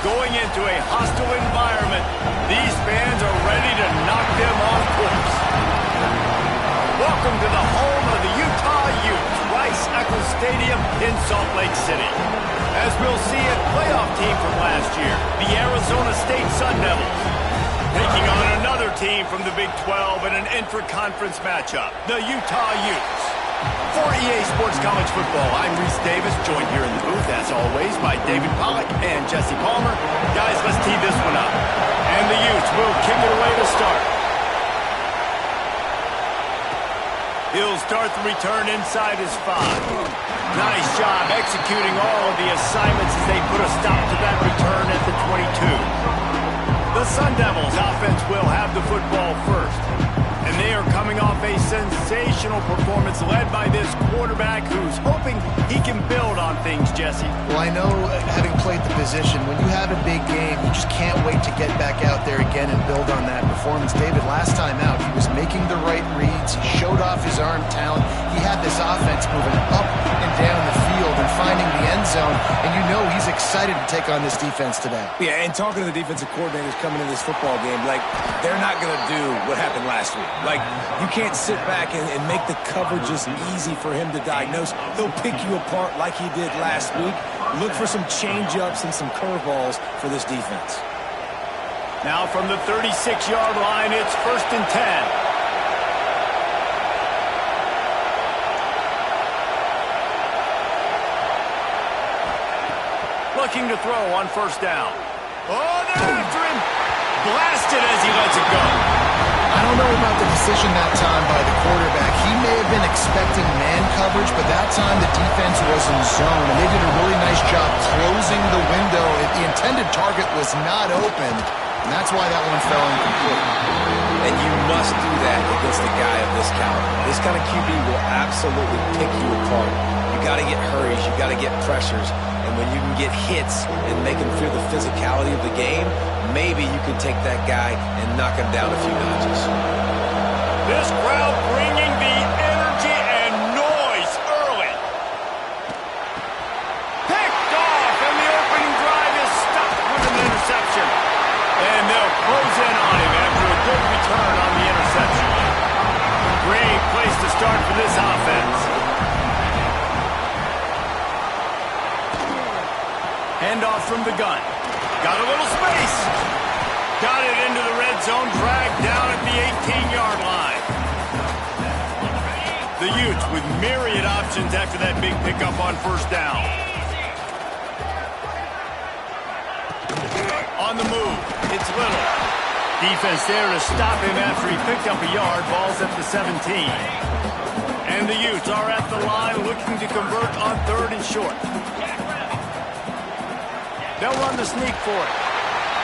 going into a hostile environment. These fans are ready to knock them off course. Welcome to the home of the Utah Utes, Rice-Eccles Stadium in Salt Lake City. As we'll see, a playoff team from last year, the Arizona State Sun Devils, taking on another team from the Big 12 in an intra-conference matchup, the Utah Utes. For EA Sports College Football, I'm Reese Davis, joined here in the booth, as always, by David Pollack and Jesse Palmer. Guys, let's tee this one up. And the Utes will kick it away to start. He'll start the return inside his 5. Nice job executing all of the assignments as they put a stop to that return at the 22. The Sun Devils offense will have the football first. And they are coming off a sensational performance led by this quarterback who's hoping he can build on things, Jesse. Well, I know, having played the position, when you have a big game, you just can't wait to get back out there again and build on that performance. David, last time out, he was making the right reads. He showed off his arm talent. He had this offense moving up and down the field and finding the end zone. And you know he's excited to take on this defense today. Yeah, and talking to the defensive coordinators coming into this football game, like, they're not going to do what happened last week. Like, you can't sit back and make the coverages easy for him to diagnose. He'll pick you apart like he did last week. Look for some change-ups and some curveballs for this defense. Now from the 36-yard line, it's 1st and 10. Looking to throw on 1st down. Oh, they're after him. Blasted as he lets it go. I don't know about the decision that time by the quarterback. He may have been expecting man coverage, but that time the defense was in zone, and they did a really nice job closing the window. The intended target was not open, and that's why that one fell incomplete. And you must do that against a guy of this caliber. This kind of QB will absolutely pick you apart. You got to get hurries, you got to get pressures, and when you can get hits and make him feel the physicality of the game, maybe you can take that guy and knock him down a few notches. This crowd bringing the energy and noise early. Picked off, and the opening drive is stopped with an interception. And they'll close in on him after a good return on the interception. Great place to start for this offense. Handoff from the gun. Got a little space. Got it into the red zone, dragged down at the 18-yard line. The Utes with myriad options after that big pickup on 1st down. On the move, it's Little. Defense there to stop him after he picked up a yard. Ball's at the 17. And the Utes are at the line looking to convert on 3rd and short. They'll run the sneak for it.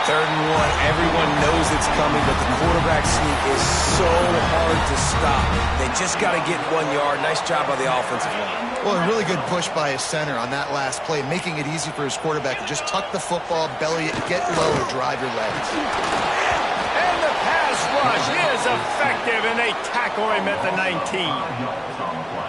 3rd and 1, everyone knows it's coming, but the quarterback sneak is so hard to stop. They just got to get 1 yard. Nice job by the offensive line. Well, a really good push by his center on that last play, making it easy for his quarterback to just tuck the football, belly it, get low, or drive your legs. And the pass rush is effective, and they tackle him at the 19.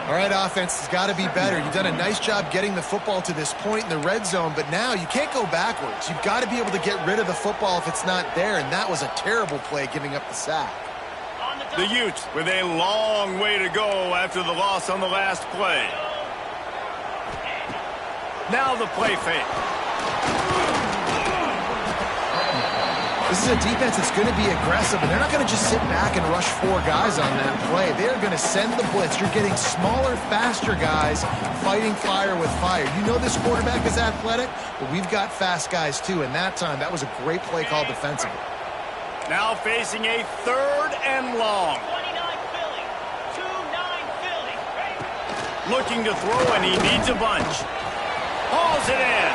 All right, offense has got to be better. You've done a nice job getting the football to this point in the red zone, but now you can't go backwards. You've got to be able to get rid of the football if it's not there, and that was a terrible play giving up the sack. The Utes with a long way to go after the loss on the last play. Now the play fake. This is a defense that's going to be aggressive, and they're not going to just sit back and rush 4 guys on that play. They're going to send the blitz. You're getting smaller, faster guys fighting fire with fire. You know this quarterback is athletic, but we've got fast guys too, and that time, that was a great play call defensively. Now facing a 3rd and long. 29 Philly. 2-9 Philly. Looking to throw, and he needs a bunch. Hauls it in.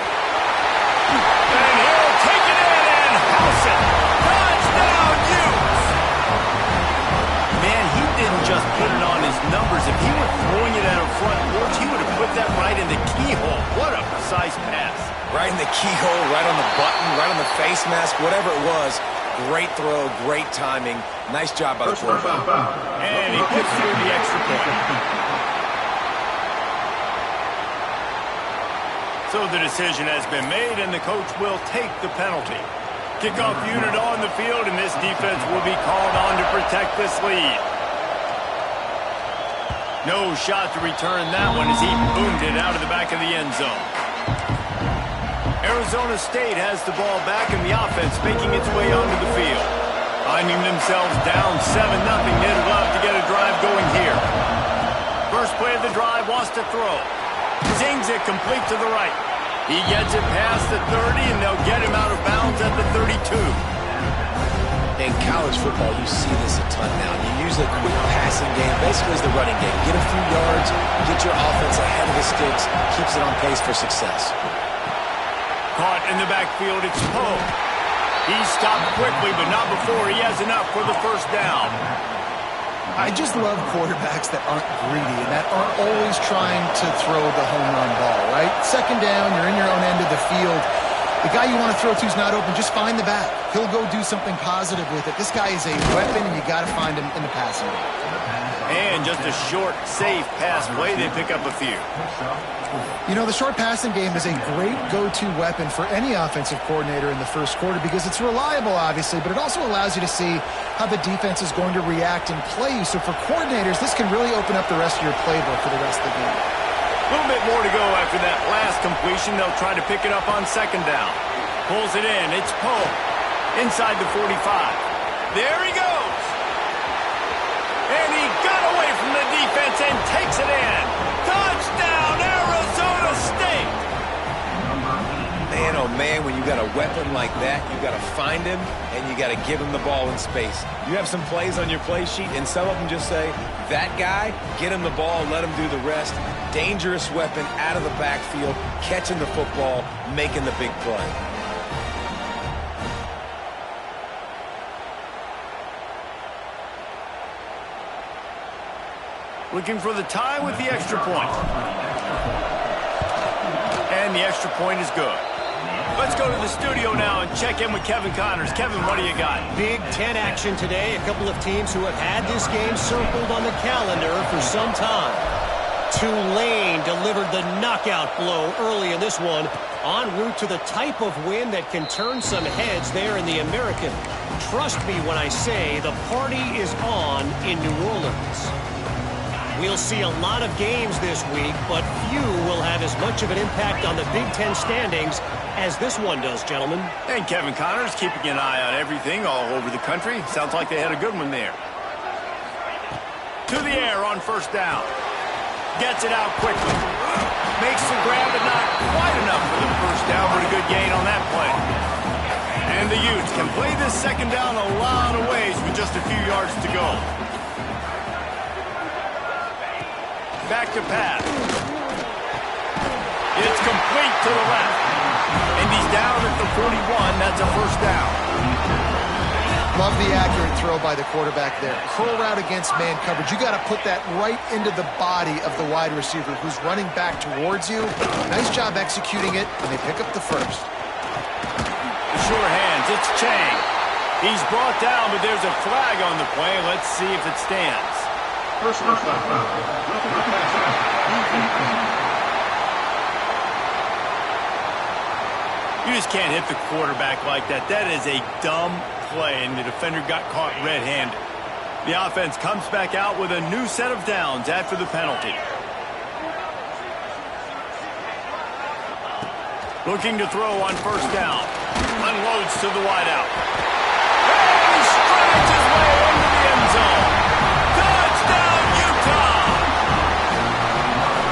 And he'll take it in and house it. Touchdown, Utes! Man, he didn't just put it on his numbers. If he were throwing it at a front porch, he would have put that right in the keyhole. What a precise pass. Right in the keyhole, right on the button, right on the face mask, whatever it was. Great throw, great timing. Nice job by the quarterback. And he puts through the extra point. So the decision has been made, and the coach will take the penalty. Kickoff unit on the field, and this defense will be called on to protect this lead. No shot to return that one as he boomed it out of the back of the end zone. Arizona State has the ball back, and the offense making its way onto the field. Finding themselves down 7-0, they'd love to get a drive going here. First play of the drive, wants to throw. Zings it complete to the right. He gets it past the 30, and they'll get him out of bounds at the 32. In college football, you see this a ton now. You use a quick passing game, basically as the running game. Get a few yards, get your offense ahead of the sticks, keeps it on pace for success. Caught in the backfield, it's Poe. He stopped quickly, but not before he has enough for the first down. I just love quarterbacks that aren't greedy and that aren't always trying to throw the home run ball, right? Second down, you're in your own end of the field. The guy you want to throw to is not open. Just find the back. He'll go do something positive with it. This guy is a weapon, and you got to find him in the passing game. And just a short, safe pass play, they pick up a few. You know, the short passing game is a great go-to weapon for any offensive coordinator in the first quarter because it's reliable, obviously, but it also allows you to see how the defense is going to react and play you. So for coordinators, this can really open up the rest of your playbook for the rest of the game. A little bit more to go after that last completion. They'll try to pick it up on second down. Pulls it in. It's Poe. Inside the 45. There he goes. And he got away from the defense and takes it in. Touchdown, Arizona State. Man, oh man, when you got a weapon like that, you got to find him and you got to give him the ball in space. You have some plays on your play sheet, and some of them just say, that guy, get him the ball, let him do the rest. Dangerous weapon out of the backfield, catching the football, making the big play. Looking for the tie with the extra point. And the extra point is good. Let's go to the studio now and check in with Kevin Connors. Kevin, what do you got? Big Ten action today. A couple of teams who have had this game circled on the calendar for some time. Tulane delivered the knockout blow early in this one, en route to the type of win that can turn some heads there in the American. Trust me when I say the party is on in New Orleans. We'll see a lot of games this week, but few will have as much of an impact on the Big Ten standings as this one does, gentlemen. And Kevin Connors keeping an eye on everything all over the country. Sounds like they had a good one there. To the air on first down. Gets it out quickly. Makes the grab, but not quite enough for the first down, but a good gain on that play. And the Utes can play this second down a lot of ways with just a few yards to go. Back to pass. It's complete to the left. And he's down at the 41. That's a first down. Love the accurate throw by the quarterback there. Curl route against man coverage. You got to put that right into the body of the wide receiver who's running back towards you. Nice job executing it, and they pick up the first. The sure hands. It's Chang. He's brought down, but there's a flag on the play. Let's see if it stands. First down. You just can't hit the quarterback like that. That is a dumb play, and the defender got caught red-handed. The offense comes back out with a new set of downs after the penalty. Looking to throw on first down. Unloads to the wideout. And he strides his way into the end zone. Touchdown, Utah!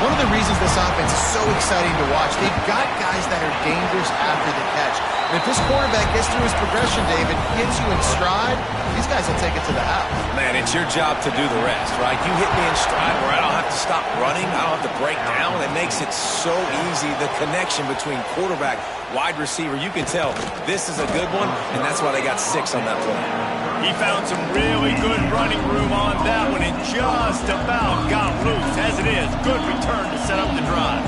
One of the reasons this offense is so exciting to watch, they've got guys that are dangerous after the catch. And if this quarterback gets through his progression, David, gets you in stride, these guys will take it to the house. Man, it's your job to do the rest, right? You hit me in stride where I don't have to stop running. I don't have to break down. It makes it so easy. The connection between quarterback, wide receiver, you can tell this is a good one, and that's why they got 6 on that play. He found some really good running room on that one and just about got loose. As it is, good return to set up the drive.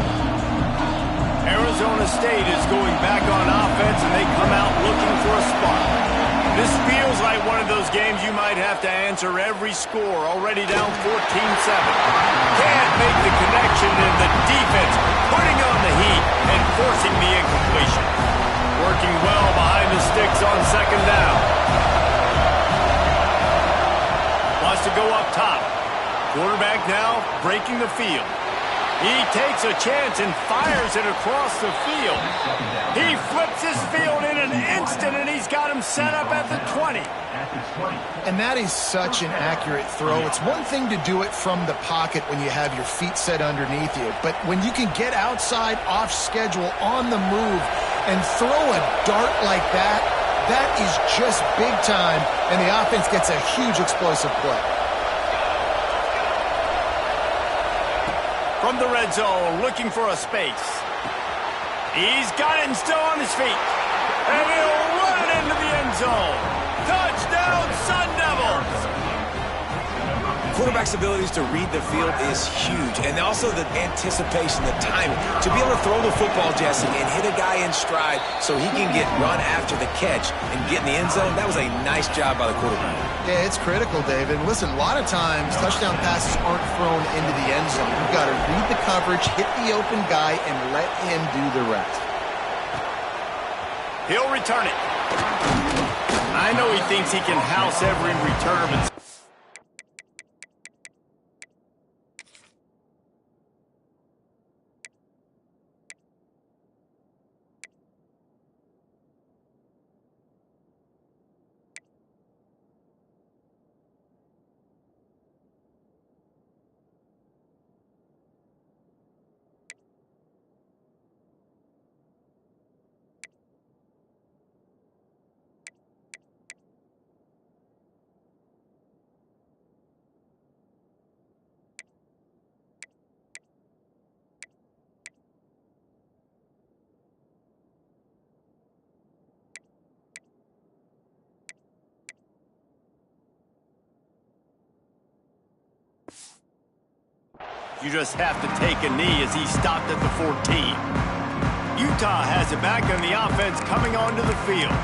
Arizona State is going back on offense, and they come out looking for a spot. This feels like one of those games you might have to answer every score, already down 14-7. Can't make the connection, and the defense putting on the heat and second down. Wants to go up top. Quarterback now breaking the field. He takes a chance and fires it across the field. He flips his field in an instant, and he's got him set up at the 20. And that is such an accurate throw. It's one thing to do it from the pocket when you have your feet set underneath you, but when you can get outside, off schedule, on the move, and throw a dart like that, that is just big time, and the offense gets a huge explosive play. From the red zone, looking for a space. He's got it and still on his feet. And he'll run it into the end zone. Touchdown, Sun Devils! Quarterback's abilities to read the field is huge, and also the anticipation, the timing. To be able to throw the football, Jesse, and hit a guy in stride so he can get run after the catch and get in the end zone, that was a nice job by the quarterback. Yeah, it's critical, David. Listen, a lot of times touchdown passes aren't thrown into the end zone. You've got to read the coverage, hit the open guy, and let him do the rest. He'll return it. I know he thinks he can house every return, but you just have to take a knee as he stopped at the 14. Utah has it back on the offense coming onto the field.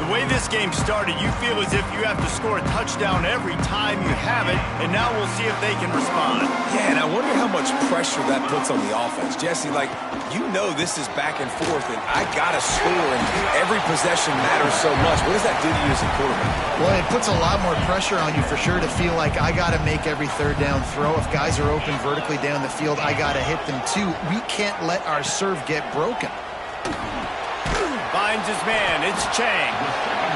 The way this game started, you feel as if you have to score a touchdown every time you have it, and now we'll see if they can respond. Yeah, and I wonder how much pressure that puts on the offense. Jesse, like, you know this is back and forth, and I got to score, and every possession matters so much. What does that do to you as a quarterback? Well, it puts a lot more pressure on you for sure to feel like I got to make every third down throw. If guys are open vertically down the field, I got to hit them too. We can't let our serve get broken. Finds his man. It's Chang.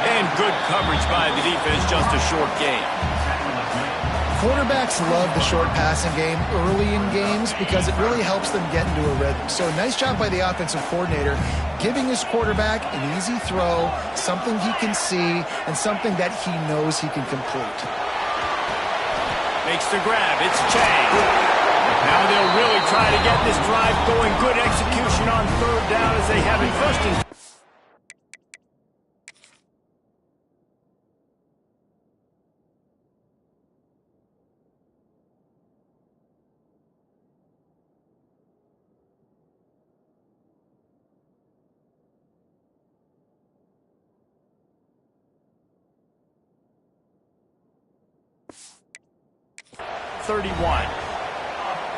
And good coverage by the defense, just a short gain. Quarterbacks love the short passing game early in games because it really helps them get into a rhythm. So nice job by the offensive coordinator giving his quarterback an easy throw, something he can see, and something that he knows he can complete. Makes the grab. It's Chang. Now they'll really try to get this drive going. Good execution on third down as they have it first and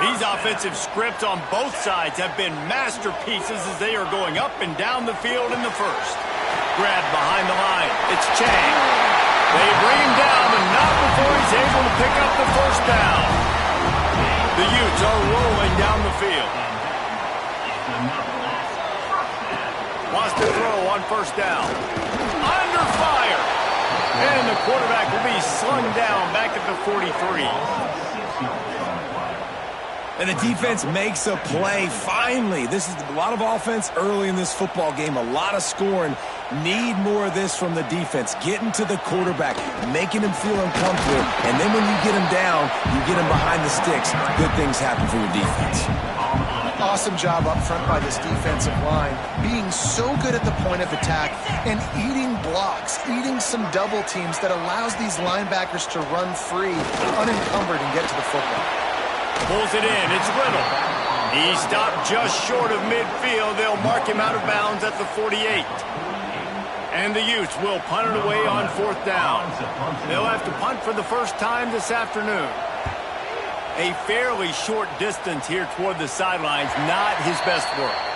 These offensive scripts on both sides have been masterpieces as they are going up and down the field in the first. Grab behind the line. It's Chang. They bring him down, but not before he's able to pick up the first down. The Utes are rolling down the field. Wants to throw on first down. Under fire. And the quarterback will be slung down back at the 43. And the defense makes a play. Finally, this is a lot of offense early in this football game, a lot of scoring. Need more of this from the defense. Getting to the quarterback, making him feel uncomfortable, and then when you get him down, you get him behind the sticks. Good things happen for your defense. Awesome job up front by this defensive line, being so good at the point of attack and eating blocks, eating some double teams that allows these linebackers to run free, unencumbered, and get to the football. Pulls it in. It's Little. He stopped just short of midfield. They'll mark him out of bounds at the 48. And the Utes will punt it away on fourth down. They'll have to punt for the first time this afternoon. A fairly short distance here toward the sidelines. Not his best work.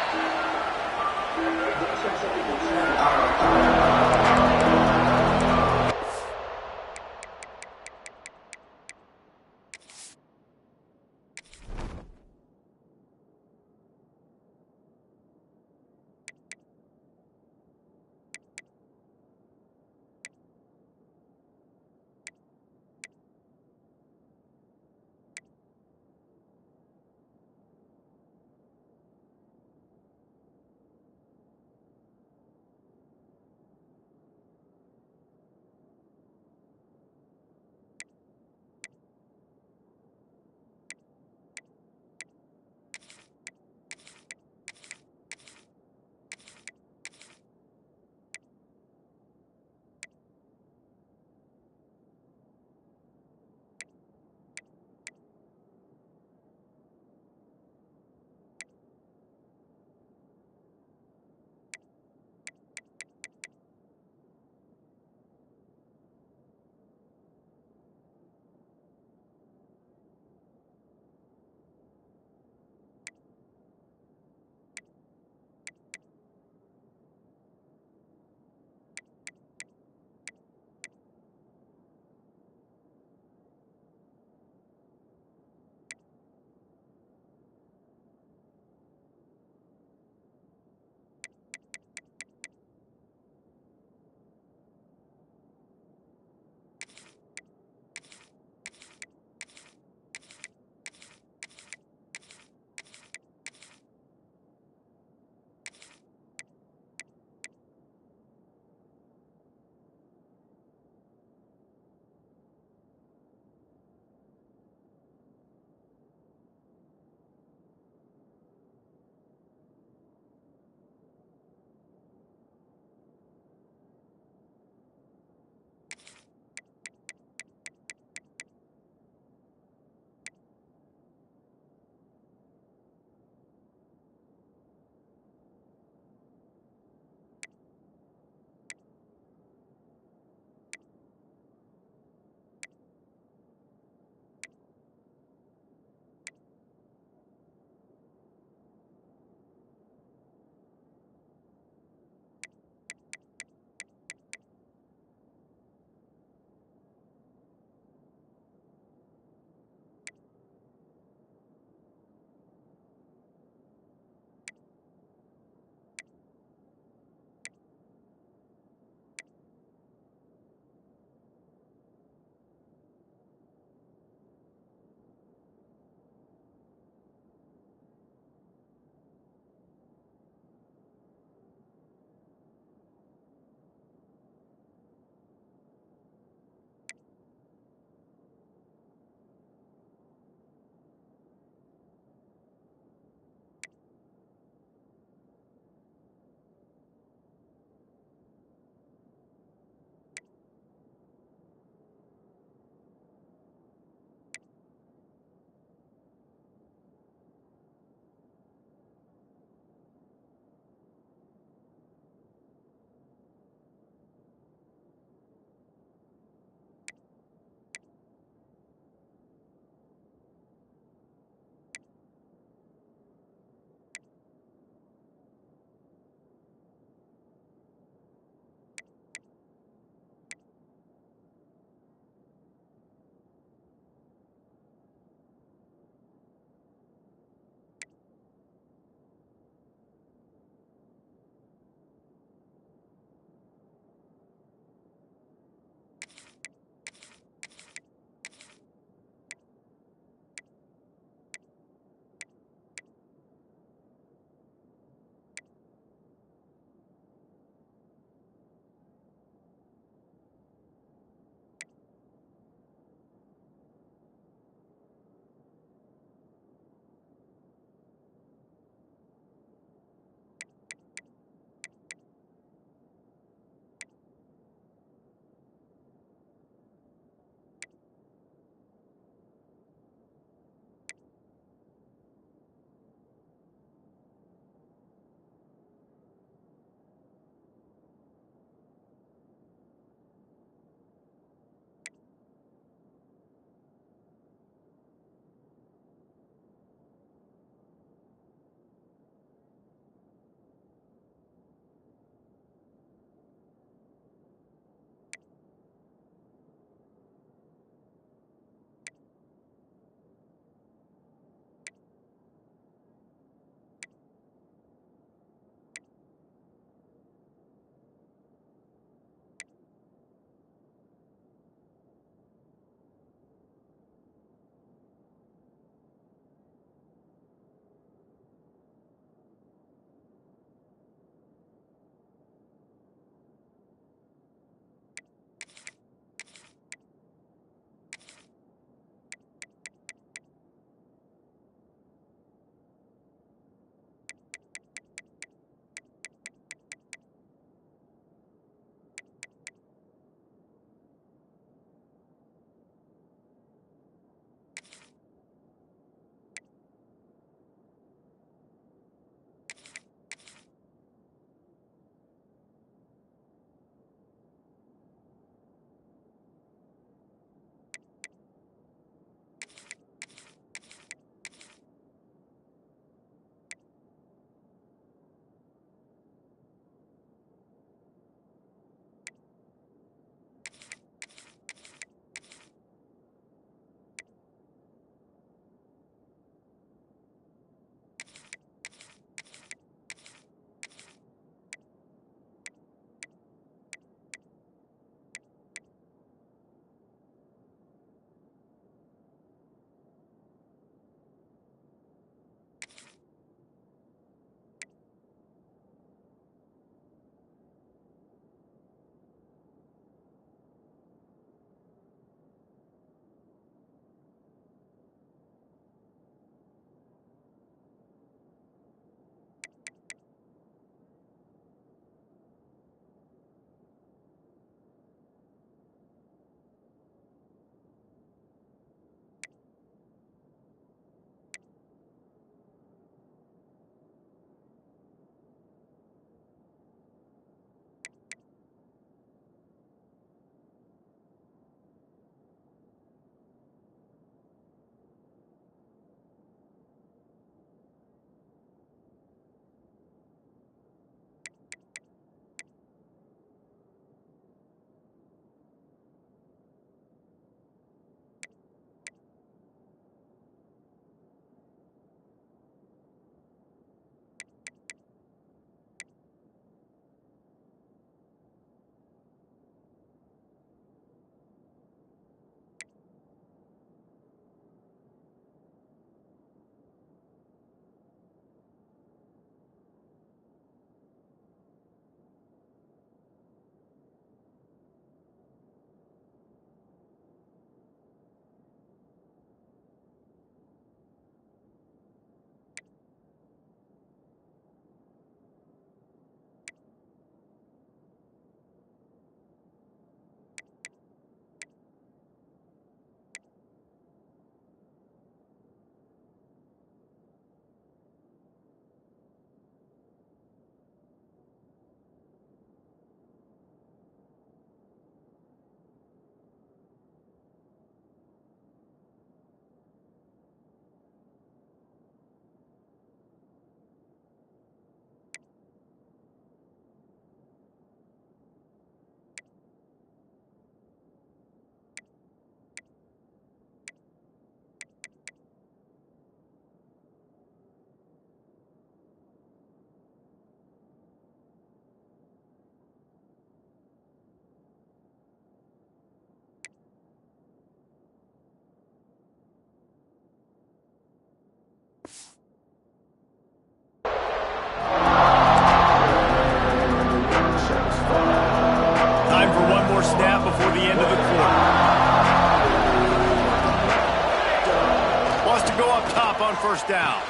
first down.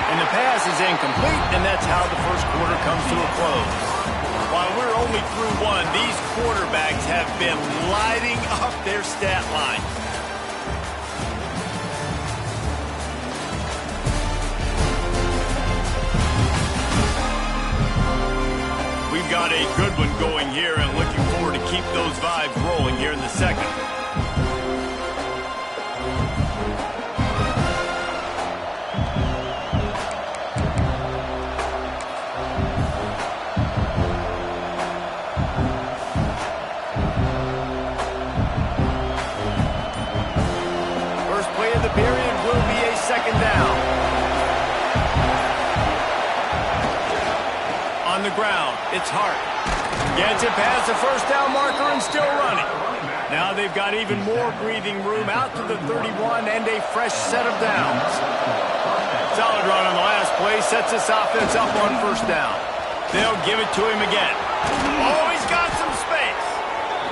And the pass is incomplete, and that's how the first quarter comes to a close. While we're only through one, these quarterbacks have been lighting up their stat line. We've got a good one going here, and looking forward to keep those vibes rolling here in the second. First play of the period will be a second down. On the ground, it's Hart. Gets it past the first down marker and still running. Now they've got even more breathing room out to the 31 and a fresh set of downs. Solid run on the last play sets this offense up on first down. They'll give it to him again. Oh, he's got some space.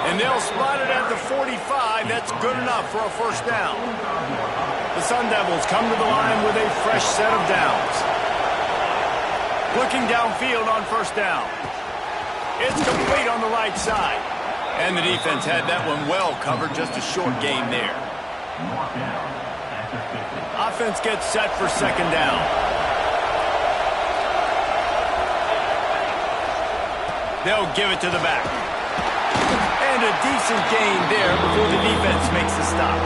And they'll spot it at the 45. That's good enough for a first down. The Sun Devils come to the line with a fresh set of downs. Looking downfield on first down. It's complete on the right side. And the defense had that one well covered, just a short gain there. Offense gets set for second down. They'll give it to the back. And a decent gain there before the defense makes the stop.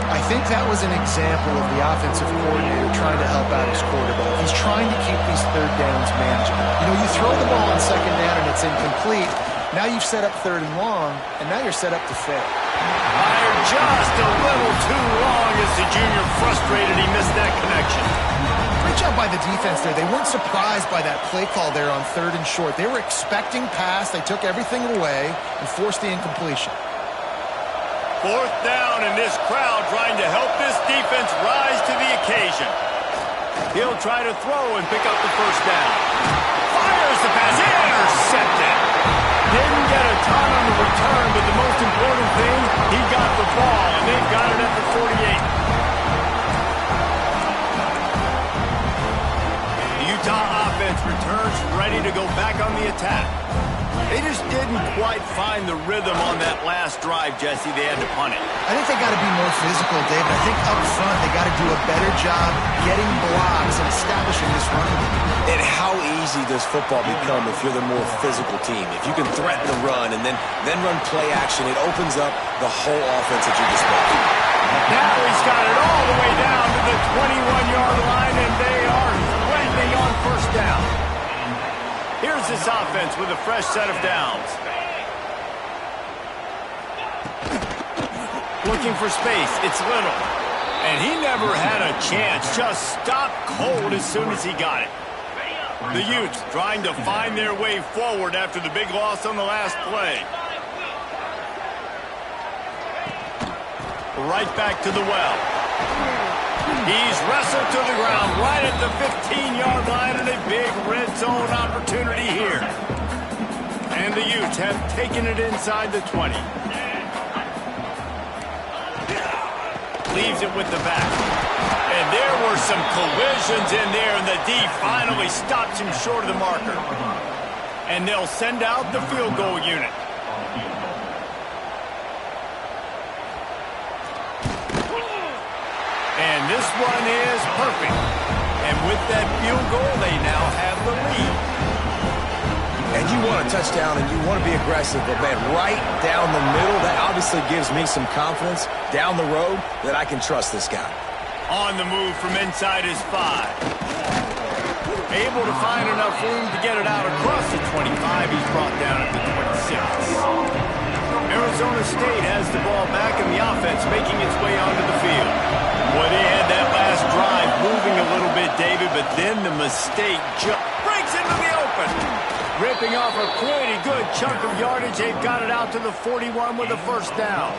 I think that was an example of the offensive coordinator trying to help out his quarterback. He's trying to keep these third downs manageable. You know, you throw the ball on second down and it's incomplete. Now you've set up third and long, and now you're set up to fail. Fired just a little too long as the junior frustrated he missed that connection. Great job by the defense there. They weren't surprised by that play call there on third and short. They were expecting pass. They took everything away and forced the incompletion. Fourth down, and this crowd trying to help this defense rise to the occasion. He'll try to throw and pick up the first down. Fires the pass. Intercepted. Didn't get a ton on the return, but the most important thing, he got the ball, and they've got it at the 48. The Utah offense returns ready to go back on the attack. They just didn't quite find the rhythm on that last drive, Jesse. They had to punt it. I think they got to be more physical, David. I think up front they got to do a better job getting blocks and establishing this running game. And how easy does football become if you're the more physical team? If you can threaten the run and then run play action, it opens up the whole offense that you just mentioned. Now he's got it all the way down to the 21-yard line, and they are threatening on first down. Here's this offense with a fresh set of downs. Looking for space. It's Little. And he never had a chance. Just stopped cold as soon as he got it. The Utes trying to find their way forward after the big loss on the last play. Right back to the well. He's wrestled to the ground right at the 15-yard line, and a big red zone opportunity here. And the Utes have taken it inside the 20. Leaves it with the back. And there were some collisions in there, and the D finally stops him short of the marker. And they'll send out the field goal unit. And this one is perfect. And with that field goal, they now have the lead. And you want a touchdown and you want to be aggressive, but man, right down the middle, that obviously gives me some confidence down the road that I can trust this guy. On the move from inside his 5. Able to find enough room to get it out across the 25. He's brought down at the 26. Arizona State has the ball back, and the offense making its way onto the field. Well, they had that last drive moving a little bit, David, but then the mistake just breaks into the open. Ripping off a pretty good chunk of yardage. They've got it out to the 41 with a first down.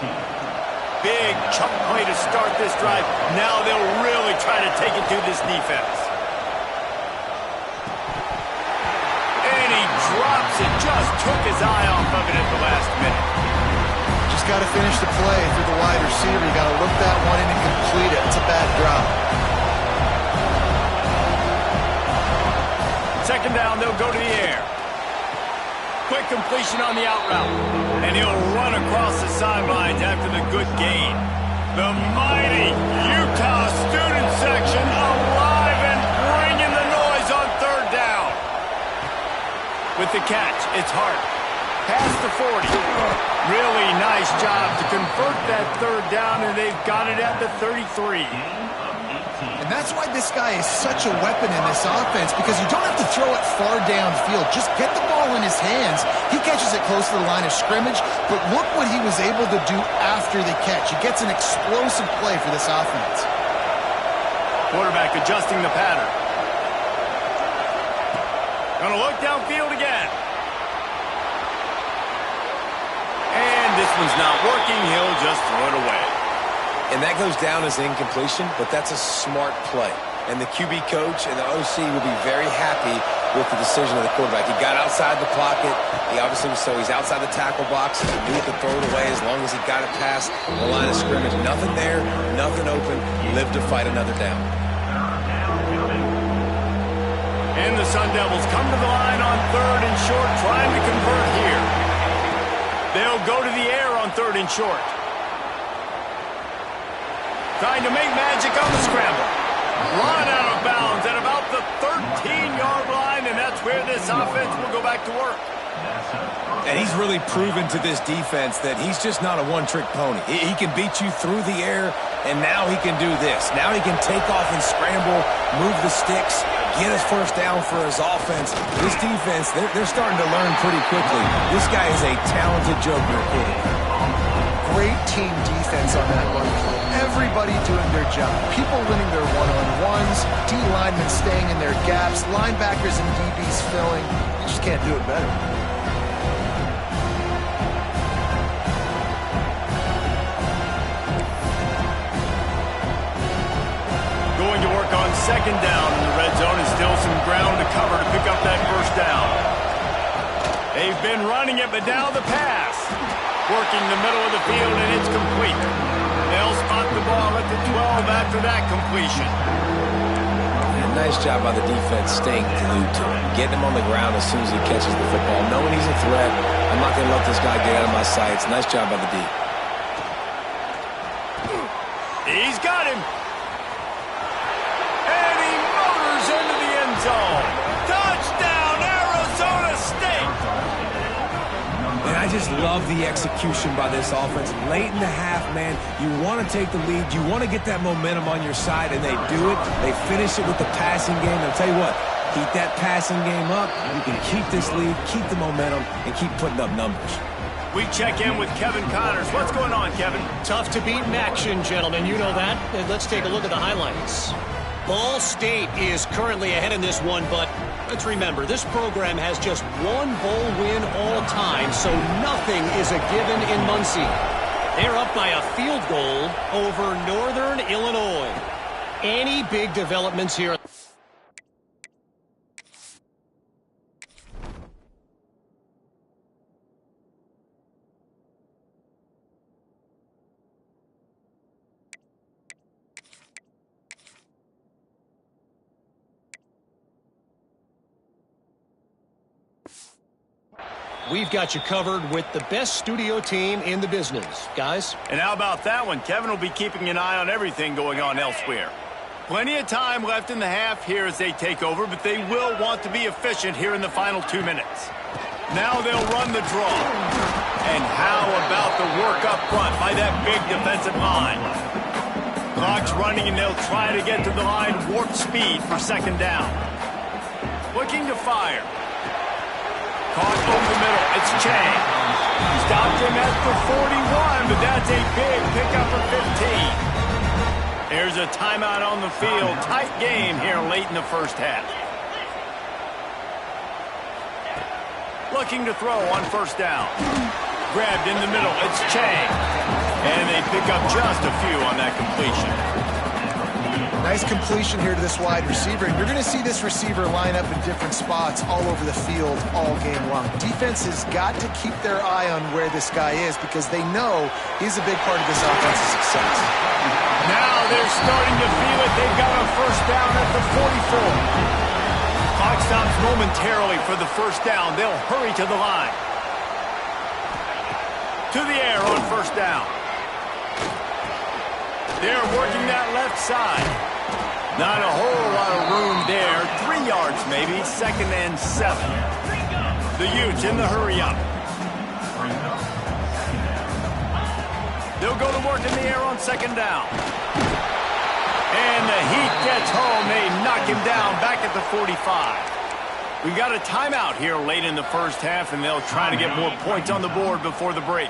Big chunk play to start this drive. Now they'll really try to take it to this defense. And he drops it. Just took his eye off of it at the last minute. Just got to finish the play through the wide receiver. You got to look that one in and complete it. It's a bad drop. they'll go to the air. Quick completion on the out route. And he'll run across the sidelines after the good gain. The mighty Utah student section alive and bringing the noise on third down. With the catch, it's Hart. Past the 40. Really nice job to convert that third down, and they've got it at the 33. And that's why this guy is such a weapon in this offense, because you don't have to throw it far downfield. Just get the ball in his hands. He catches it close to the line of scrimmage, but look what he was able to do after the catch. He gets an explosive play for this offense. Quarterback adjusting the pattern. Gonna look downfield again. And this one's not working. He'll just throw it away. And that goes down as incompletion, but that's a smart play. And the QB coach and the OC will be very happy with the decision of the quarterback. He got outside the pocket. He obviously was, so he's outside the tackle box. He knew to throw it away as long as he got it past the line of scrimmage. Nothing there, nothing open. Lived to fight another down. And the Sun Devils come to the line on third and short, trying to convert here. They'll go to the air on third and short. Trying to make magic on the scramble. Run out of bounds at about the 13-yard line, and that's where this offense will go back to work. And he's really proven to this defense that he's just not a one-trick pony. He can beat you through the air, and now he can do this. Now he can take off and scramble, move the sticks, get his first down for his offense. This defense, they're starting to learn pretty quickly. This guy is a talented joker quarterback. Great team defense on that run play. Everybody doing their job. People winning their one-on-ones, D-linemen staying in their gaps, linebackers and DBs filling. You just can't do it better. Going to work on second down in the red zone, and still some ground to cover to pick up that first down. They've been running it, but now the pass. Working the middle of the field, and it's complete. They'll spot the ball at the 12 after that completion. And nice job by the defense staying glued to him. Getting him on the ground as soon as he catches the football. Knowing he's a threat. I'm not going to let this guy get out of my sights. Nice job by the D. He's got him. And he motors into the end zone. Touchdown, Arizona State. And I just love the execution by this offense. Late in the half, man, you want to take the lead. You want to get that momentum on your side, and they do it. They finish it with the passing game. I'll tell you what, keep that passing game up. You can keep this lead, keep the momentum, and keep putting up numbers. We check in with Kevin Connors. What's going on, Kevin? Tough to beat in action, gentlemen. You know that. And let's take a look at the highlights. Ball State is currently ahead in this one, but let's remember, this program has just one bowl win all time, so nothing is a given in Muncie. They're up by a field goal over Northern Illinois. Any big developments here? We've got you covered with the best studio team in the business, guys. And how about that one? Kevin will be keeping an eye on everything going on elsewhere. Plenty of time left in the half here as they take over, but they will want to be efficient here in the final 2 minutes. Now they'll run the draw. And how about the work up front by that big defensive line? Clock's running, and they'll try to get to the line warp speed for second down. Looking to fire. Caught over the middle. It's Chang. Stopped him at the 41, but that's a big pickup of 15. There's a timeout on the field. Tight game here late in the first half. Looking to throw on first down. Grabbed in the middle. It's Chang. And they pick up just a few on that completion. Nice completion here to this wide receiver, and you're going to see this receiver line up in different spots all over the field all game long. Defense has got to keep their eye on where this guy is because they know he's a big part of this offense's success. Now they're starting to feel it. They've got a first down at the 44. Clock's stops momentarily for the first down. They'll hurry to the line. To the air on first down. They're working that left side. Not a whole lot of room there. 3 yards maybe. 2nd and 7. The Utes in the hurry up. They'll go to work in the air on 2nd down. And the Heat gets home. They knock him down back at the 45. We've got a timeout here late in the first half, and they'll try to get more points on the board before the break.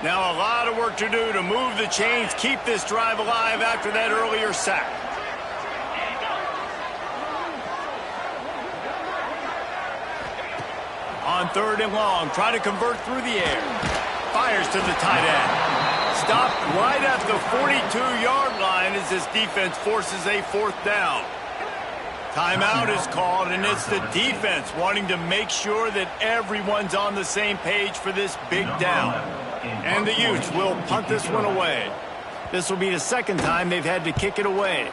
Now a lot of work to do to move the chains, keep this drive alive after that earlier sack. On 3rd and long, try to convert through the air. Fires to the tight end. Stopped right at the 42-yard line as this defense forces a 4th down. Timeout is called, and it's the defense wanting to make sure that everyone's on the same page for this big down. And the Utes will punt this one away. This will be the 2nd time they've had to kick it away.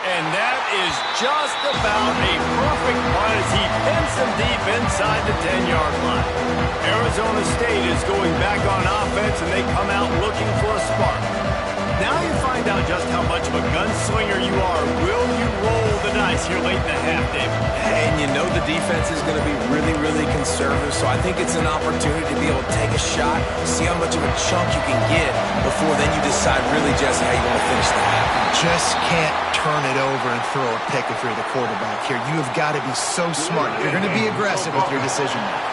And that is just about a perfect punt as he pins them deep inside the 10-yard line. Arizona State is going back on offense, and they come out looking for a spark. Now you find out just how much of a gunslinger you are. Will you roll the dice here late in the half, David? And you know the defense is going to be really, really conservative, so I think it's an opportunity to be able to take a shot, see how much of a chunk you can get before then you decide really just how you want to finish the half. Just can't turn it over and throw a pick if you're the quarterback here. You have got to be so smart. You're going to be aggressive with your decision making.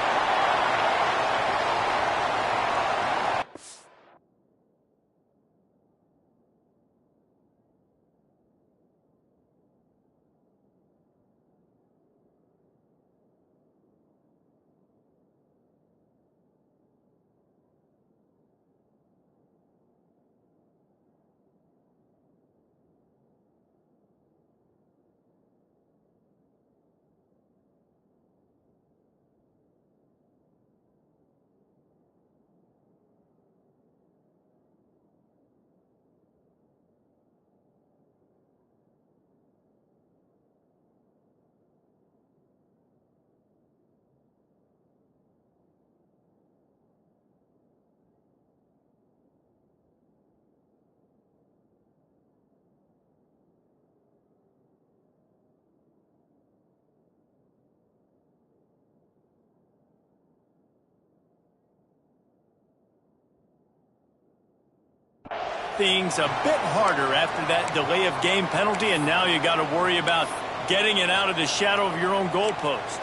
Things a bit harder after that delay of game penalty, and now you got to worry about getting it out of the shadow of your own goalpost.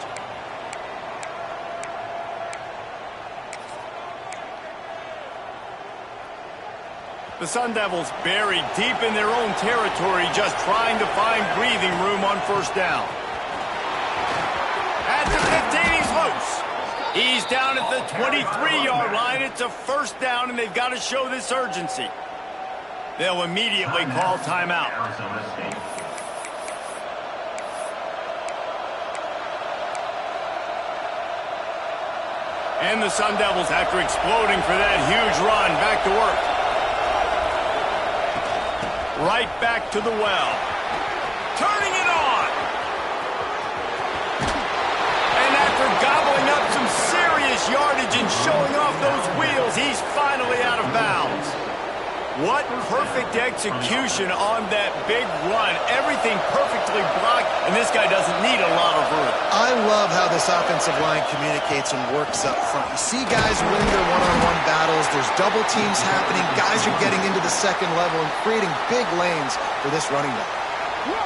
The Sun Devils buried deep in their own territory, just trying to find breathing room on first down. At the 15, he's loose. He's down at the 23-yard line. It's a first down, and they've got to show this urgency. They'll immediately call timeout. And the Sun Devils, after exploding for that huge run, back to work. Right back to the well. Turning it on. And after gobbling up some serious yardage and showing off those wheels, he's finally out of bounds. What perfect execution on that big run. Everything perfectly blocked, and this guy doesn't need a lot of room. I love how this offensive line communicates and works up front. You see guys winning their one-on-one battles. There's double teams happening. Guys are getting into the second level and creating big lanes for this running back.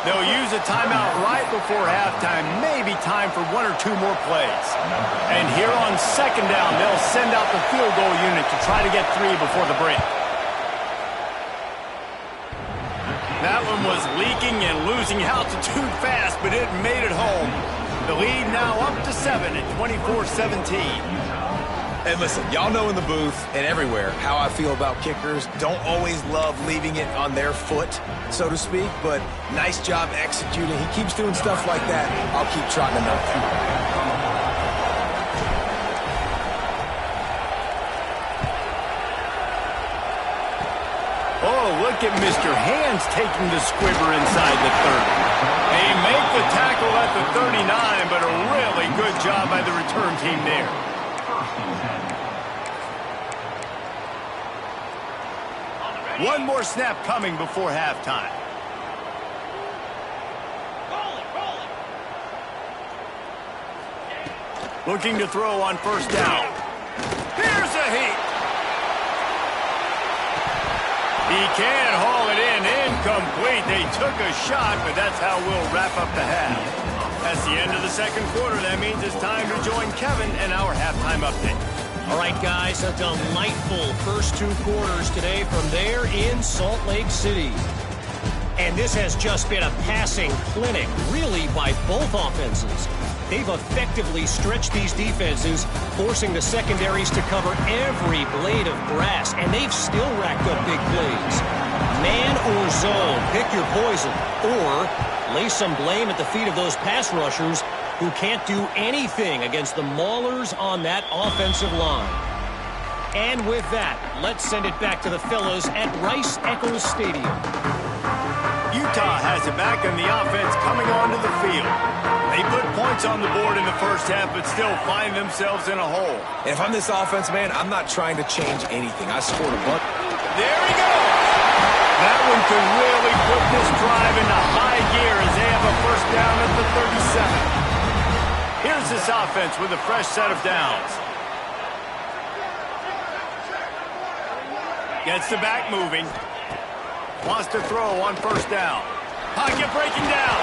They'll use a timeout right before halftime. Maybe time for 1 or 2 more plays. And here on second down, they'll send out the field goal unit to try to get 3 before the break. That one was leaking and losing altitude fast, but it made it home. The lead now up to 7 at 24-17. And listen, y'all know in the booth and everywhere how I feel about kickers. Don't always love leaving it on their foot, so to speak, but nice job executing. He keeps doing stuff like that. I'll keep trotting him out there. Oh, look Look at Mr. Hands taking the squibber inside the 30. They make the tackle at the 39, but a really good job by the return team there. One more snap coming before halftime. Looking to throw on first down. Here's a heat. He can haul it in. Incomplete. They took a shot, but that's how we'll wrap up the half. That's the end of the second quarter. That means it's time to join Kevin and our halftime update. All right, guys, a delightful first two quarters today from there in Salt Lake City. And this has just been a passing clinic, really, by both offenses. They've effectively stretched these defenses, forcing the secondaries to cover every blade of grass, and they've still racked up big plays. Man or zone, pick your poison, or lay some blame at the feet of those pass rushers who can't do anything against the maulers on that offensive line. And with that, let's send it back to the fellows at Rice-Eccles Stadium. Utah has it back, and the offense coming onto the field. They put points on the board in the first half, but still find themselves in a hole. If I'm this offense, man, I'm not trying to change anything. I scored a bunch. There he goes! That one could really put this drive into high gear as they have a first down at the 37. Here's this offense with a fresh set of downs. Gets the back moving. Wants to throw on first down. Pocket breaking down.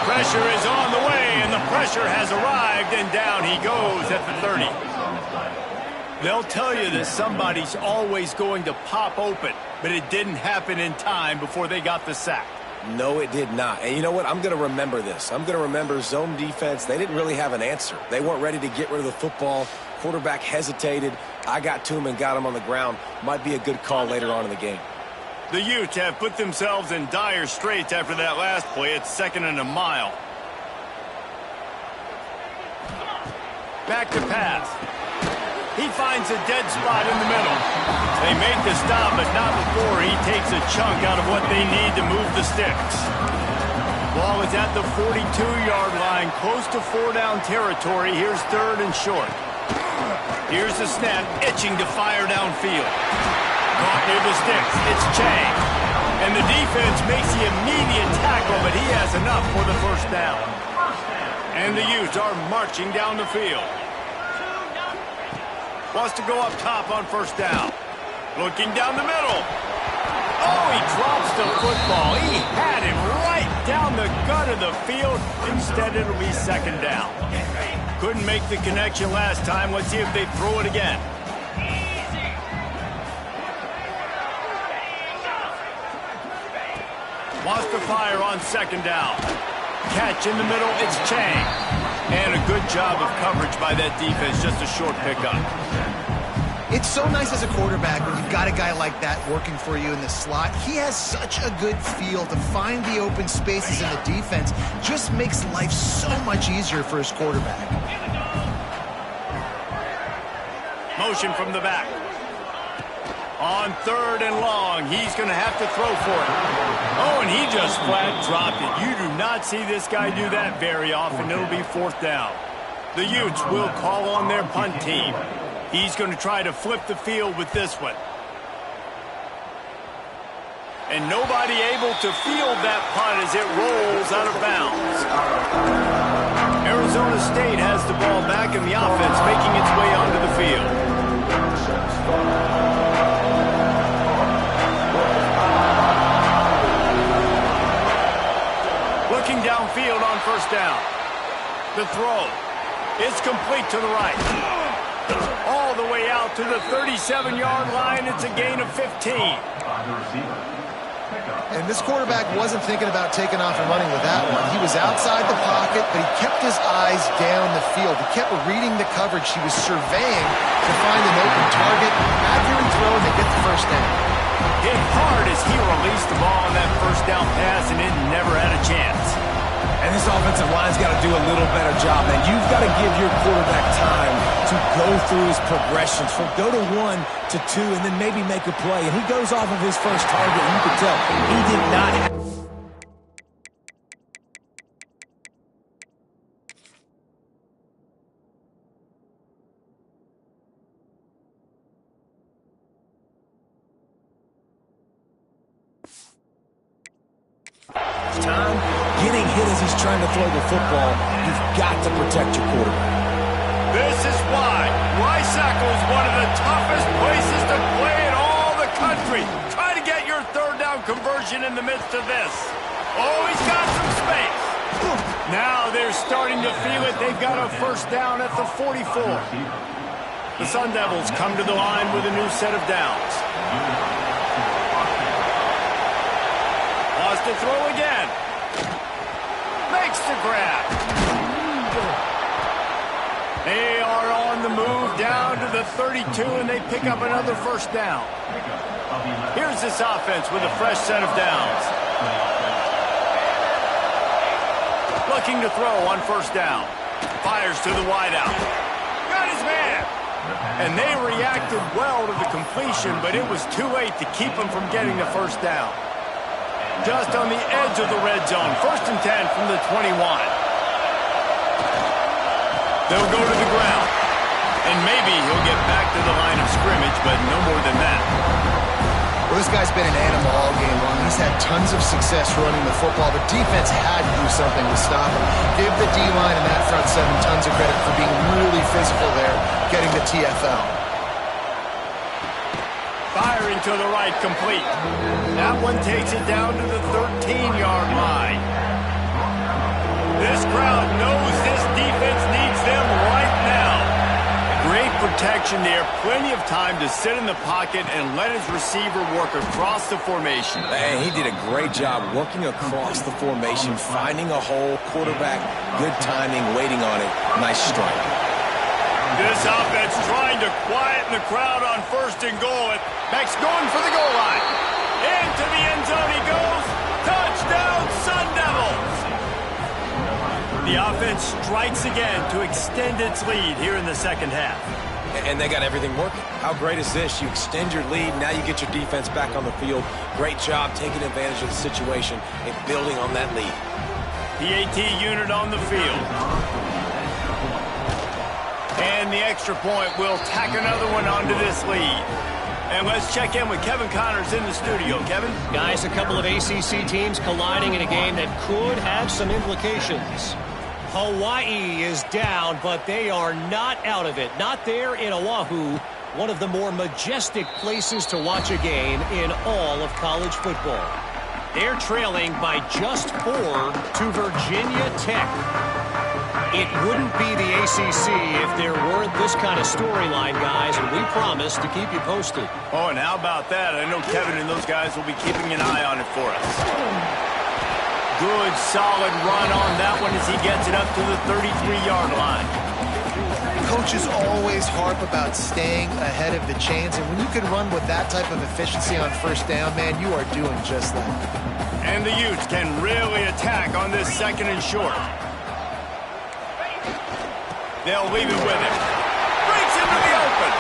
Pressure is on the way, and the pressure has arrived, and down he goes at the 30. They'll tell you that somebody's always going to pop open, but it didn't happen in time before they got the sack. No, it did not. And you know what? I'm going to remember this. I'm going to remember zone defense. They didn't really have an answer. They weren't ready to get rid of the football. Quarterback hesitated. I got to him and got him on the ground. Might be a good call later on in the game. The Utes have put themselves in dire straits after that last play. It's 2nd and a mile. Back to pass. He finds a dead spot in the middle. They make the stop, but not before he takes a chunk out of what they need to move the sticks. Ball is at the 42-yard line, close to 4-down territory. Here's 3rd and short. Here's the snap, itching to fire downfield. Caught near the sticks. It's Chang. And the defense makes the immediate tackle, but he has enough for the first down. And the Utes are marching down the field. Wants to go up top on first down. Looking down the middle. Oh, he drops the football. He had him right down the gut of the field. Instead, it'll be 2nd down. Couldn't make the connection last time. Let's see if they throw it again. Wants to fire on 2nd down. Catch in the middle, it's Chang. And a good job of coverage by that defense, just a short pickup. It's so nice as a quarterback when you've got a guy like that working for you in the slot. He has such a good feel to find the open spaces in the defense. Just makes life so much easier for his quarterback. Motion from the back. On 3rd and long, he's going to have to throw for it. Oh, and he just flat dropped it. You do not see this guy do that very often. It'll be 4th down. The Utes will call on their punt team. He's going to try to flip the field with this one. And nobody able to field that punt as it rolls out of bounds. Arizona State has the ball back and the offense making its way onto the field. Looking downfield on first down. The throw. It's complete to the right. All the way out to the 37-yard line. It's a gain of 15. And this quarterback wasn't thinking about taking off and running with that one. He was outside the pocket, but he kept his eyes down the field. He kept reading the coverage. He was surveying to find an open target. Accurate throw, and they get the first down. Hit hard as he released the ball on that first down pass, and it never had a chance. And this offensive line's got to do a little better job, man. You've got to give your quarterback time to to go through his progressions from go to 1 to 2 and then maybe make a play. And he goes off of his first target. And you can tell he did not have... time getting hit as he's trying to throw the football. You've got to protect your quarterback. This is why Rice-Eccles is one of the toughest places to play in all the country. Try to get your third down conversion in the midst of this. Oh, he's got some space. Now they're starting to feel it. They've got a first down at the 44. The Sun Devils come to the line with a new set of downs. To throw again. Makes the grab. They are on the move down to the 32, and they pick up another first down. Here's this offense with a fresh set of downs. Looking to throw on first down. Fires to the wideout. Got his man. And they reacted well to the completion, but it was too late to keep him from getting the first down. Just on the edge of the red zone. First and 10 from the 21. They'll go to the ground. And maybe he'll get back to the line of scrimmage, but no more than that. Well, this guy's been an animal all game long. He's had tons of success running the football. The defense had to do something to stop him. Give the D-line and that front seven tons of credit for being really physical there, getting the TFL. Firing to the right, complete. That one takes it down to the 13-yard line. This crowd knows this defense needs them right now. Great protection there. Plenty of time to sit in the pocket and let his receiver work across the formation. Man, he did a great job working across the formation, finding a hole, quarterback, good timing, waiting on it. Nice strike. This offense trying to quieten the crowd on first and goal. Max going for the goal line. Into the end zone he goes. Touchdown, Sun Devils. The offense strikes again to extend its lead here in the second half. And they got everything working. How great is this? You extend your lead. Now you get your defense back on the field. Great job taking advantage of the situation and building on that lead. PAT unit on the field. And the extra point will tack another one onto this lead. And let's check in with Kevin Connors in the studio. Kevin? Guys, a couple of ACC teams colliding in a game that could have some implications. Hawaii is down, but they are not out of it. Not there in Oahu, one of the more majestic places to watch a game in all of college football. They're trailing by just 4 to Virginia Tech. It wouldn't be the ACC if there weren't this kind of storyline, guys, and we promise to keep you posted. Oh, and how about that? I know Kevin and those guys will be keeping an eye on it for us. Good, solid run on that one as he gets it up to the 33-yard line. Coaches always harp about staying ahead of the chains, and when you can run with that type of efficiency on first down, man, you are doing just that. And the Utes can really attack on this second and short. They'll leave it with him. Breaks into the open.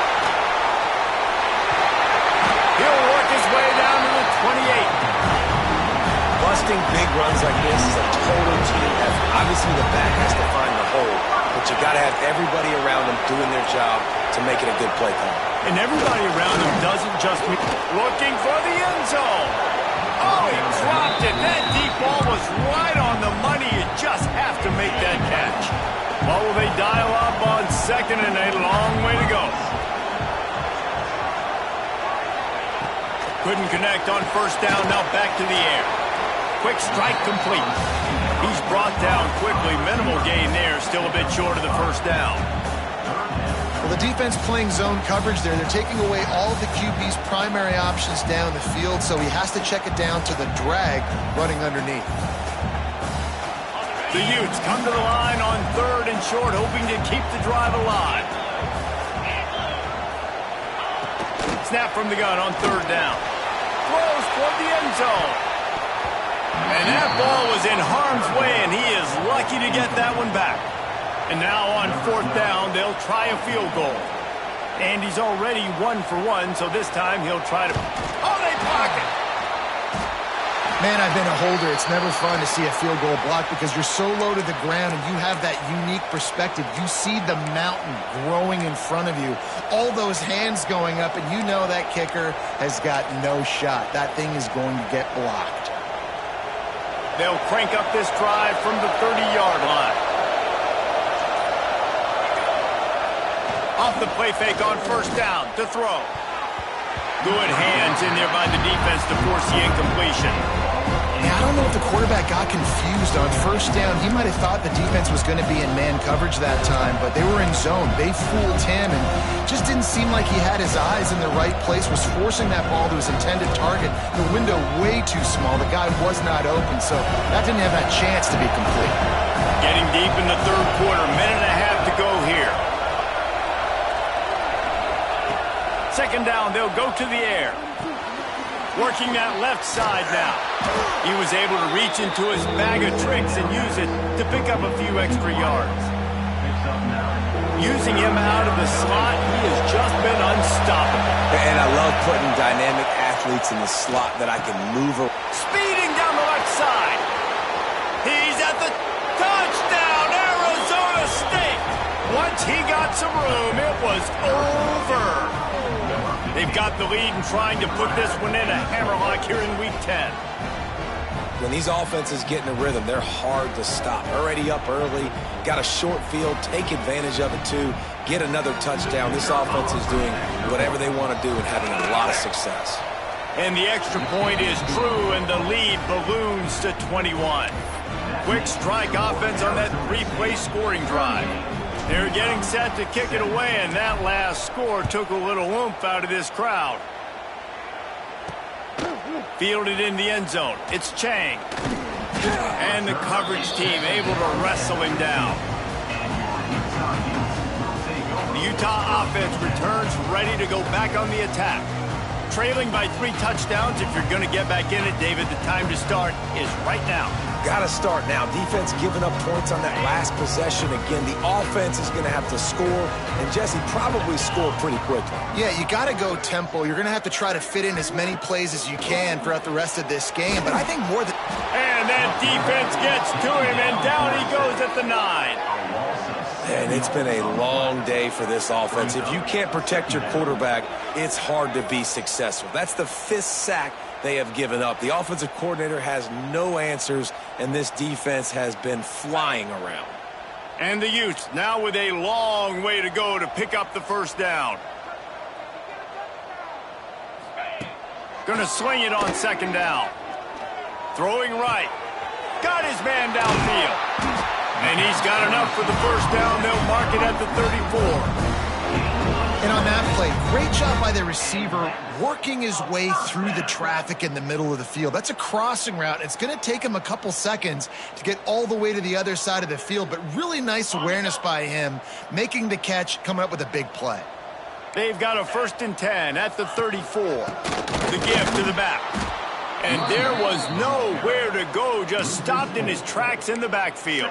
He'll work his way down to the 28. Busting big runs like this is a total team effort. Obviously, the back has to find the hole, but you got to have everybody around them doing their job to make it a good play call. And everybody around him doesn't just looking for the end zone. Oh, he dropped it. That deep ball was right on the money. You just have to make that catch. What will they dial up on second and a long way to go? Couldn't connect on first down. Now back to the air. Quick strike complete. He's brought down quickly. Minimal gain there. Still a bit short of the first down. Well, the defense playing zone coverage there. They're taking away all of the QB's primary options down the field, so he has to check it down to the drag running underneath. The Utes come to the line on third and short, hoping to keep the drive alive. Snap from the gun on third down. Throws toward the end zone. And that ball was in harm's way, and he is lucky to get that one back. And now on 4th down, they'll try a field goal. And he's already 1 for 1, so this time he'll try to... Oh, they block it! Man, I've been a holder. It's never fun to see a field goal blocked because you're so low to the ground and you have that unique perspective. You see the mountain growing in front of you, all those hands going up, and you know that kicker has got no shot. That thing is going to get blocked. They'll crank up this drive from the 30-yard line. Off the play fake on 1st down to throw. Good hands in there by the defense to force the incompletion. Yeah, I don't know if the quarterback got confused on 1st down. He might have thought the defense was going to be in man coverage that time, but they were in zone. They fooled him and just didn't seem like he had his eyes in the right place, was forcing that ball to his intended target. The window way too small. The guy was not open, so that didn't have that chance to be complete. Getting deep in the 3rd quarter, minute and a half to go here. 2nd down, they'll go to the air. Working that left side now. He was able to reach into his bag of tricks and use it to pick up a few extra yards. Using him out of the slot, he has just been unstoppable. And I love putting dynamic athletes in the slot that I can move. Speeding down the left side. He's at the touchdown, Arizona State. Once he got some room, it was over. They've got the lead and trying to put this one in a hammerlock here in Week 10. When these offenses get in a rhythm, they're hard to stop. Already up early, got a short field, take advantage of it too, get another touchdown. This offense is doing whatever they want to do and having a lot of success. And the extra point is true, and the lead balloons to 21. Quick strike offense on that 3-play scoring drive. They're getting set to kick it away, and that last score took a little oomph out of this crowd. Fielded in the end zone. It's Chang. And the coverage team able to wrestle him down. The Utah offense returns ready to go back on the attack. Trailing by 3 touchdowns. If you're going to get back in it, David, the time to start is right now. Got to start now. Defense giving up points on that last possession. Again, the offense is going to have to score, and Jesse probably score pretty quickly. Yeah, you got to go tempo. You're going to have to try to fit in as many plays as you can throughout the rest of this game, but I think more than... And that defense gets to him, and down he goes at the 9. And it's been a long day for this offense. If you can't protect your quarterback, it's hard to be successful. That's the 5th sack they have given up. The offensive coordinator has no answers, and this defense has been flying around. And the Utes now with a long way to go to pick up the 1st down. Gonna swing it on 2nd down. Throwing right. Got his man downfield. And he's got enough for the 1st down. They'll mark it at the 34. And on that play, great job by the receiver working his way through the traffic in the middle of the field. That's a crossing route. It's going to take him a couple seconds to get all the way to the other side of the field, but really nice awareness by him, making the catch, coming up with a big play. They've got a 1st and 10 at the 34. The give to the back. And there was nowhere to go, just stopped in his tracks in the backfield.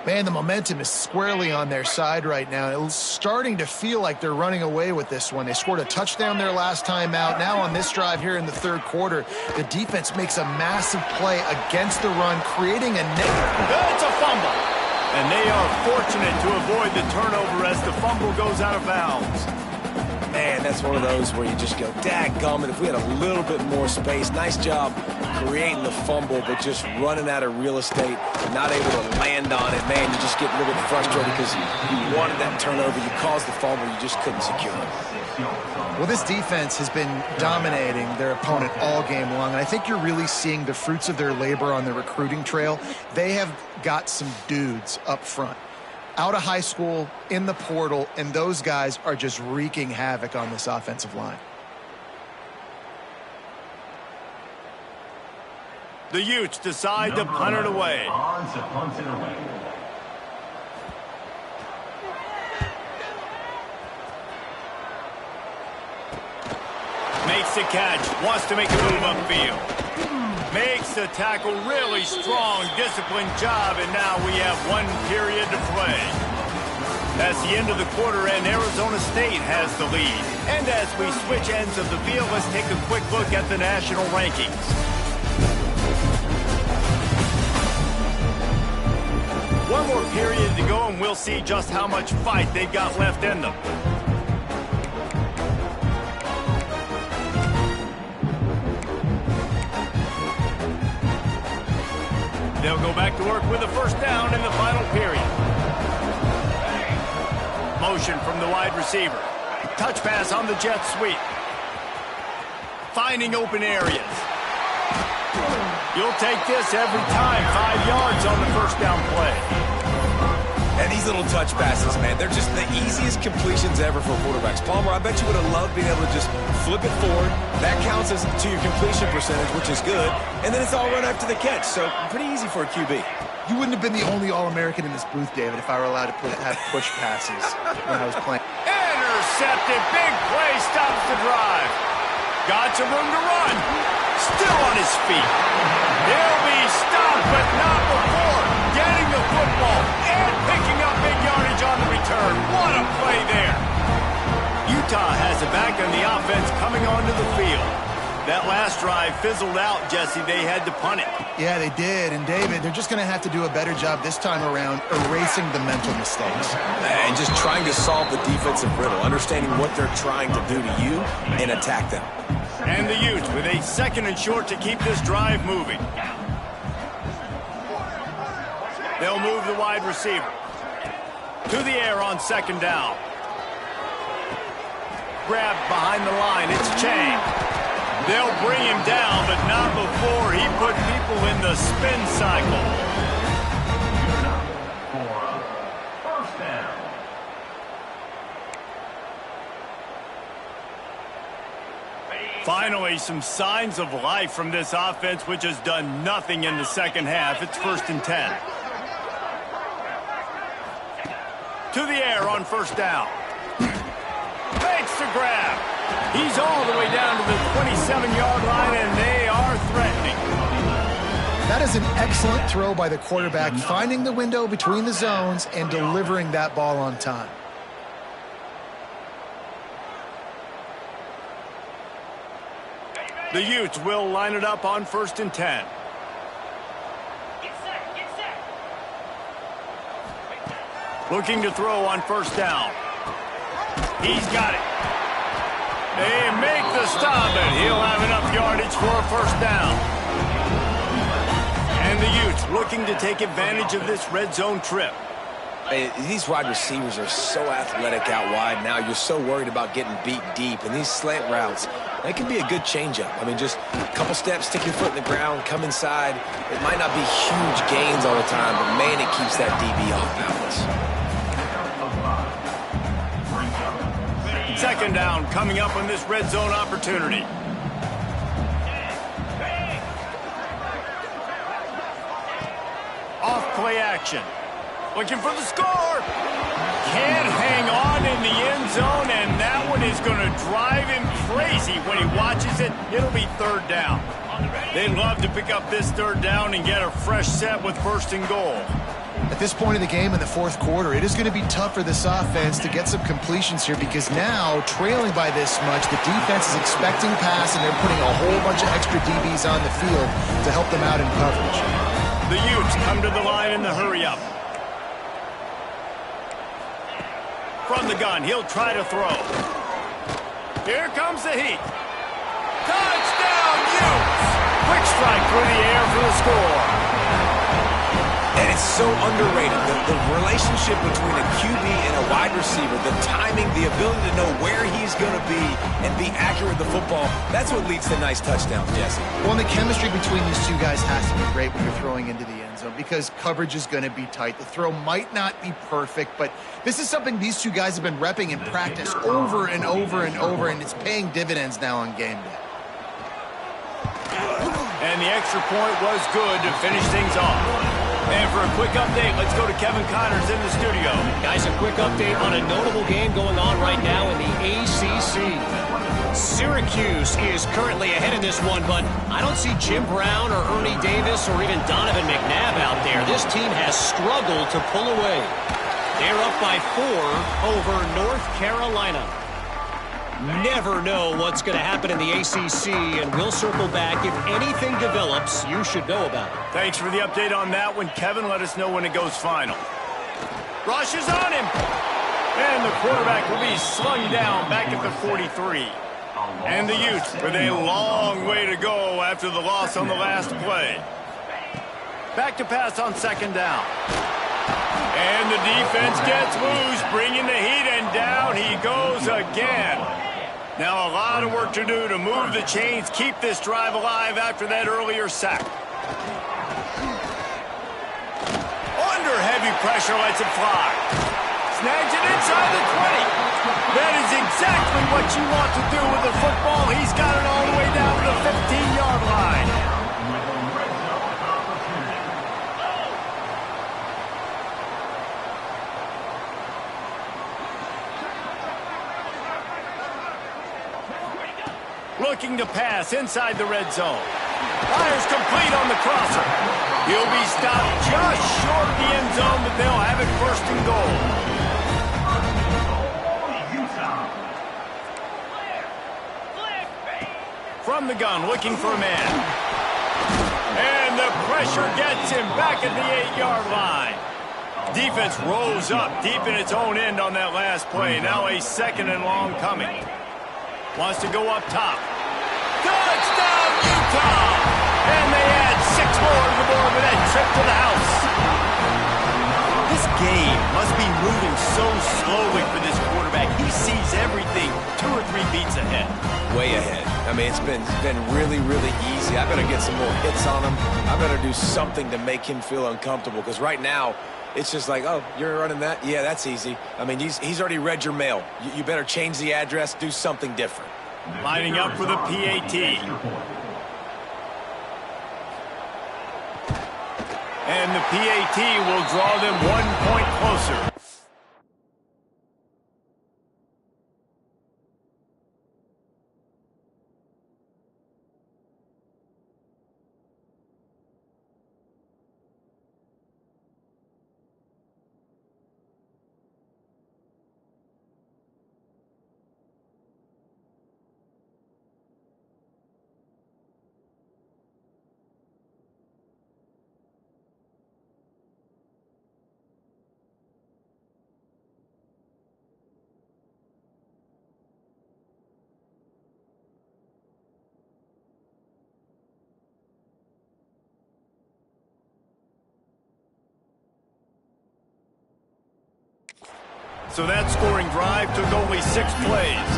Man, the momentum is squarely on their side right now. It's starting to feel like they're running away with this one. They scored a touchdown their last time out. Now on this drive here in the 3rd quarter, the defense makes a massive play against the run, creating a It's a fumble. And they are fortunate to avoid the turnover as the fumble goes out of bounds. Man, that's one of those where you just go, dadgummit, if we had a little bit more space. Nice job creating the fumble, but just running out of real estate, not able to land on it. Man, you just get a little bit frustrated because you wanted that turnover. You caused the fumble, you just couldn't secure it. Well, this defense has been dominating their opponent all game long, and I think you're really seeing the fruits of their labor on the recruiting trail. They have got some dudes up front, out of high school, in the portal, and those guys are just wreaking havoc on this offensive line. The Utes decide to punt it away. Makes the catch, wants to make a move upfield. Makes the tackle really strong, disciplined job, and now we have 1 period to play. That's the end of the quarter, and Arizona State has the lead. And as we switch ends of the field, let's take a quick look at the national rankings. One more period to go, and we'll see just how much fight they've got left in them. They'll go back to work with a first down in the final period. Motion from the wide receiver. Touch pass on the jet sweep. Finding open areas. You'll take this every time. 5 yards on the first down play. And these little touch passes, man, they're just the easiest completions ever for quarterbacks. Palmer, I bet you would have loved being able to just flip it forward. That counts as to your completion percentage, which is good. And then it's all run after the catch, so pretty easy for a QB. You wouldn't have been the only All-American in this booth, David, if I were allowed to have push passes when I was playing. Intercepted. Big play stops the drive. Got some room to run. Still on his feet. He'll be stopped, but not before getting the football and picking up big yardage on the return. What a play there. Utah has it back on the offense coming onto the field. That last drive fizzled out, Jesse. They had to punt it. Yeah, they did. And, David, they're just going to have to do a better job this time around erasing the mental mistakes. And just trying to solve the defensive riddle, understanding what they're trying to do to you and attack them. And the Utes with a 2nd and short to keep this drive moving. They'll move the wide receiver to the air on 2nd down. Grabbed behind the line. It's Chang. They'll bring him down, but not before he put people in the spin cycle. Finally, some signs of life from this offense, which has done nothing in the second half. It's 1st and 10. To the air on 1st down. Makes the grab. He's all the way down to the 27-yard line, and they are threatening. That is an excellent throw by the quarterback, finding the window between the zones and delivering that ball on time. The Utes will line it up on 1st and 10. Get set, get set. Looking to throw on 1st down. He's got it. They make the stop, and he'll have enough yardage for a 1st down. And the Utes looking to take advantage of this red zone trip. These wide receivers are so athletic out wide now. You're so worried about getting beat deep. And these slant routes, they can be a good changeup. I mean, just a couple steps, stick your foot in the ground, come inside. It might not be huge gains all the time, but, man, it keeps that DB off balance. 2nd down coming up on this red zone opportunity. Off play action. Looking for the score. Can't hang on in the end zone, and that one is going to drive him crazy when he watches it. It'll be 3rd down. They'd love to pick up this 3rd down and get a fresh set with 1st and goal. At this point in the game in the 4th quarter, it is going to be tough for this offense to get some completions here because now, trailing by this much, the defense is expecting pass, and they're putting a whole bunch of extra DBs on the field to help them out in coverage. The Utes come to the line in the hurry-up. From the gun, he'll try to throw. Here comes the heat. Touchdown, Utes! Quick strike through the air for the score. And it's so underrated, the relationship between a QB and a wide receiver, the timing, the ability to know where he's going to be and be accurate with the football, that's what leads to nice touchdowns, Jesse. Well, and the chemistry between these two guys has to be great when you're throwing into the end zone because coverage is going to be tight. The throw might not be perfect, but this is something these two guys have been repping in practice over and over and over, and it's paying dividends now on game day. And the extra point was good to finish things off. And for a quick update, let's go to Kevin Connors in the studio. Guys, a quick update on a notable game going on right now in the ACC. Syracuse is currently ahead in this one, but I don't see Jim Brown or Ernie Davis or even Donovan McNabb out there. This team has struggled to pull away. They're up by 4 over North Carolina. Never know what's going to happen in the ACC, and we'll circle back. If anything develops, you should know about it. Thanks for the update on that one, Kevin. Let us know when it goes final. Rush is on him. And the quarterback will be slung down back at the 43. And the Utes with a long way to go after the loss on the last play. Back to pass on second down. And the defense gets loose, bringing the heat, and down he goes again. Now a lot of work to do to move the chains, keep this drive alive after that earlier sack. Under heavy pressure, lets it fly. Snags it inside the 20. That is exactly what you want to do with the football. He's got it all the way down to the 15-yard line. Looking to pass inside the red zone. Fires complete on the crosser. He'll be stopped just short of the end zone, but they'll have it first and goal. From the gun, looking for a man. And the pressure gets him back at the 8-yard line. Defense rolls up deep in its own end on that last play. Now a second and long coming. Wants to go up top. Touchdown, Utah! And they add 6 more to the board with that trip to the house. This game must be moving so slowly for this quarterback. He sees everything 2 or 3 beats ahead. Way ahead. I mean, it's been really, really easy. I better get some more hits on him. I better do something to make him feel uncomfortable, because right now, it's just like, oh, you're running that? Yeah, that's easy. I mean, he's already read your mail. You better change the address, do something different. Lining up for the PAT. And the PAT will draw them 1 point closer. So that scoring drive took only 6 plays.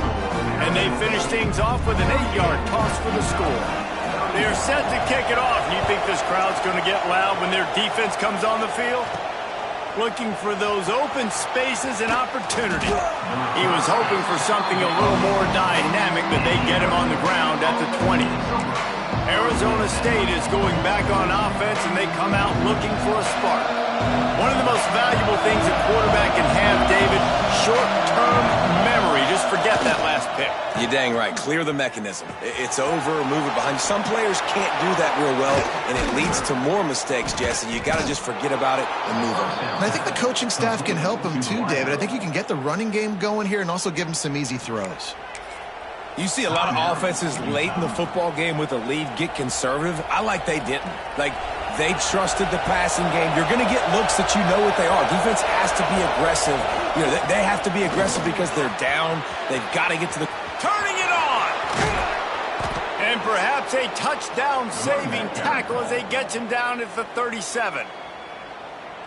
And they finished things off with an 8-yard toss for the score. They are set to kick it off. You think this crowd's going to get loud when their defense comes on the field? Looking for those open spaces and opportunity. He was hoping for something a little more dynamic, but they get him on the ground at the 20. Arizona State is going back on offense, and they come out looking for a spark. One of the most valuable things a quarterback can have, David, short-term memory. Just forget that last pick. You're dang right. Clear the mechanism. It's over, move it behind. Some players can't do that real well, and it leads to more mistakes, Jesse. You got to just forget about it and move on. And I think the coaching staff can help him too, David. I think you can get the running game going here and also give him some easy throws. You see a lot of offenses late in the football game with a lead get conservative. I like they didn't. Like, they trusted the passing game. You're going to get looks that you know what they are. Defense has to be aggressive. You know, they have to be aggressive because they're down. They've got to get to the... Turning it on! And perhaps a touchdown-saving tackle as they get him down at the 37.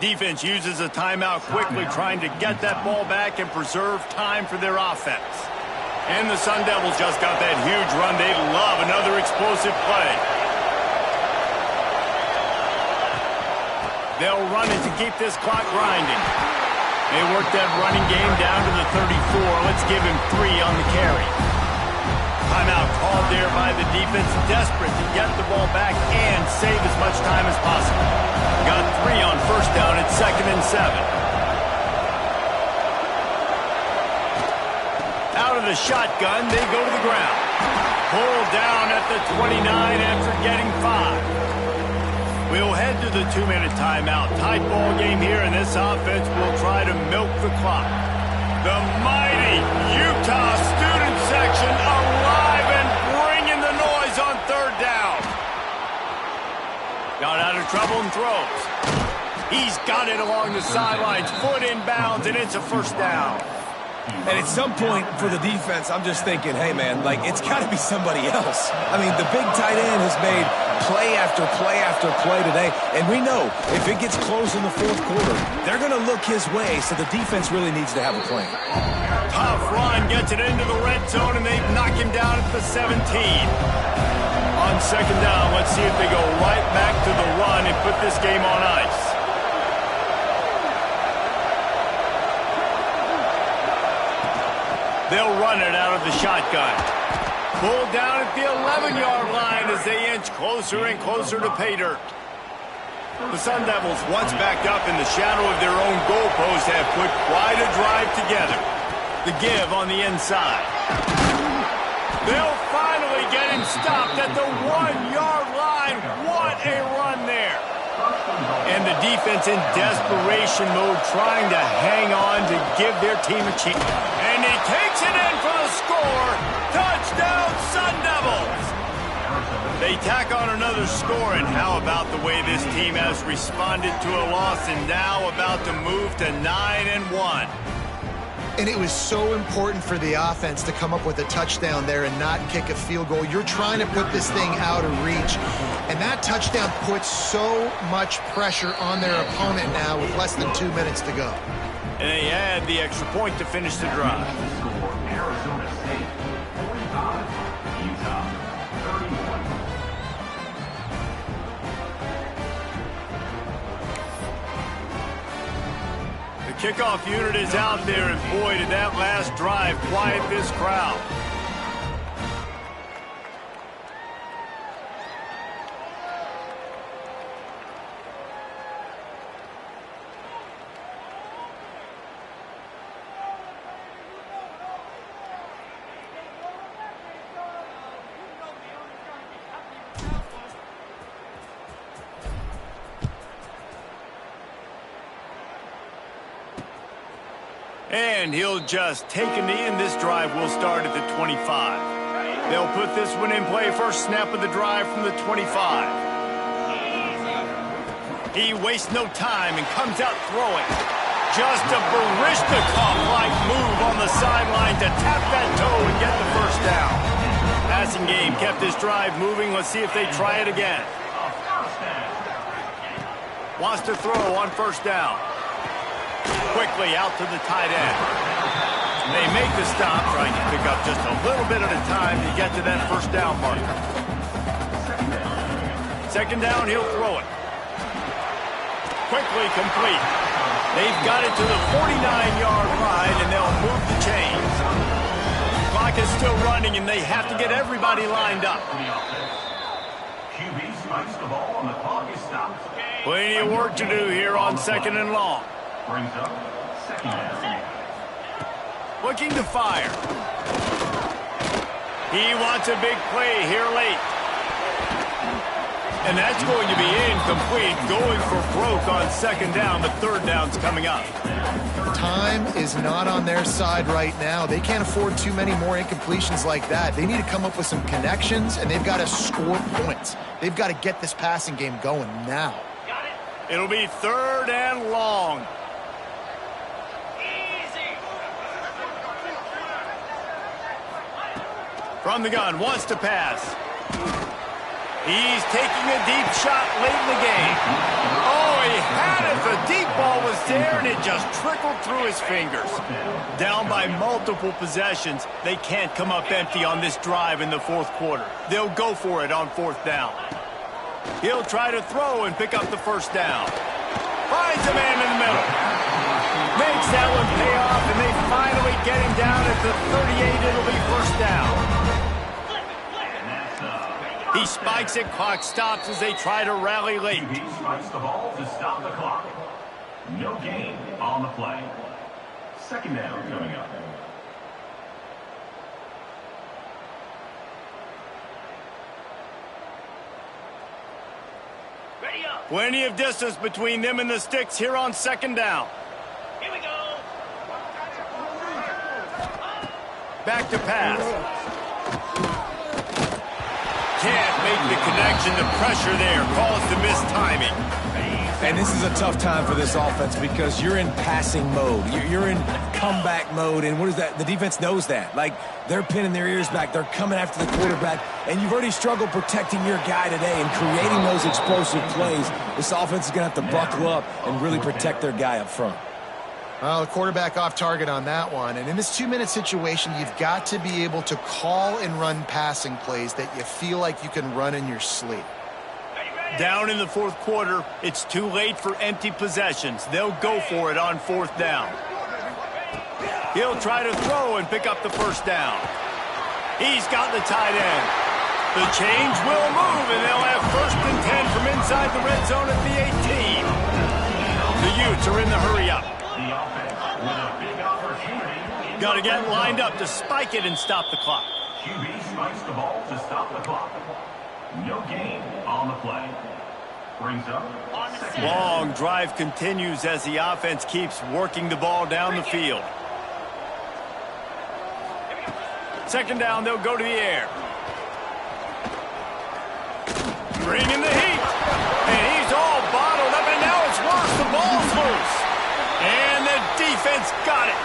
Defense uses a timeout quickly, trying to get that ball back and preserve time for their offense. And the Sun Devils just got that huge run. They love another explosive play. They'll run it to keep this clock grinding. They work that running game down to the 34. Let's give him 3 on the carry. Timeout called there by the defense, desperate to get the ball back and save as much time as possible. Got 3 on 7. Out of the shotgun, they go to the ground. Pulled down at the 29 after getting 5. We'll head to the 2-minute timeout. Tight ball game here, and this offense will try to milk the clock. The mighty Utah student section alive and bringing the noise on 3rd down. Got out of trouble and throws. He's got it along the sidelines, foot inbounds, and it's a 1st down. And at some point for the defense, I'm just thinking, hey, man, like, it's got to be somebody else. I mean, the big tight end has made play after play after play today. And we know if it gets close in the 4th quarter, they're going to look his way, so the defense really needs to have a plan. Tough run, gets it into the red zone, and they knock him down at the 17. On 2nd down, let's see if they go right back to the run and put this game on ice. They'll run it out of the shotgun. Pulled down at the 11-yard line as they inch closer and closer to pay dirt. The Sun Devils, once backed up in the shadow of their own goalpost, have put quite a drive together. The give on the inside. They'll finally get him stopped at the 1-yard line. What a run there. And the defense in desperation mode, trying to hang on to give their team a chance. And he takes it in for the score. Touchdown, Sun Devils. They tack on another score, and how about the way this team has responded to a loss and now about to move to 9-1. And it was so important for the offense to come up with a touchdown there and not kick a field goal. You're trying to put this thing out of reach. And that touchdown puts so much pressure on their opponent now with less than 2 minutes to go. And they add the extra point to finish the drive. Arizona State 45, Utah 31. The kickoff unit is out there, and boy, did that last drive quiet this crowd. And he'll just take a knee, and this drive will start at the 25. They'll put this one in play. First snap of the drive from the 25. He wastes no time and comes out throwing. Just a Baryshnikov-like move on the sideline to tap that toe and get the 1st down. Passing game kept this drive moving. Let's see if they try it again. Wants to throw on 1st down. Quickly out to the tight end. They make the stop, trying to pick up just a little bit at a time to get to that 1st down marker. 2nd down, he'll throw it. Quickly complete. They've got it to the 49-yard line, and they'll move the chains. Clock is still running, and they have to get everybody lined up. QB spikes the ball, and the clock is stopped. Plenty of work to do here on 2nd and long. Brings up 2nd down. Looking to fire. He wants a big play here late. And that's going to be incomplete. Going for broke on 2nd down, but 3rd down's coming up. Time is not on their side right now. They can't afford too many more incompletions like that. They need to come up with some connections, and they've got to score points. They've got to get this passing game going now. It'll be 3rd and long. From the gun, wants to pass. He's taking a deep shot late in the game. Oh, he had it. The deep ball was there, and it just trickled through his fingers. Down by multiple possessions, they can't come up empty on this drive in the 4th quarter. They'll go for it on 4th down. He'll try to throw and pick up the 1st down. Finds a man in the middle. Makes that one pay off, and they finally get him down at the 38. It'll be 1st down. He spikes it, clock stops as they try to rally late. He spikes the ball to stop the clock. No gain on the play. Second down coming up. Ready up. Plenty of distance between them and the sticks here on second down. Here we go. Back to pass. Can't make the connection. The pressure there caused the missed timing. And this is a tough time for this offense because you're in passing mode. You're in comeback mode. And what is that? The defense knows that. Like, they're pinning their ears back. They're coming after the quarterback. And you've already struggled protecting your guy today and creating those explosive plays. This offense is going to have to buckle up and really protect their guy up front. Well, the quarterback off target on that one. And in this 2-minute situation, you've got to be able to call and run passing plays that you feel like you can run in your sleep. Down in the fourth quarter, it's too late for empty possessions. They'll go for it on fourth down. He'll try to throw and pick up the first down. He's got the tight end. The change will move, and they'll have 1st and 10 from inside the red zone at the 18. The Utes are in the hurry-up. The offense with a big opportunity. Got to get lined up to spike it and stop the clock. QB spikes the ball to stop the clock. No gain on the play. Brings up second down. Long drive continues as the offense keeps working the ball down the field. Second down, they'll go to the air. Bringing the heat. And he's all bottled up, and now it's worse. The ball's loose. And the defense got it.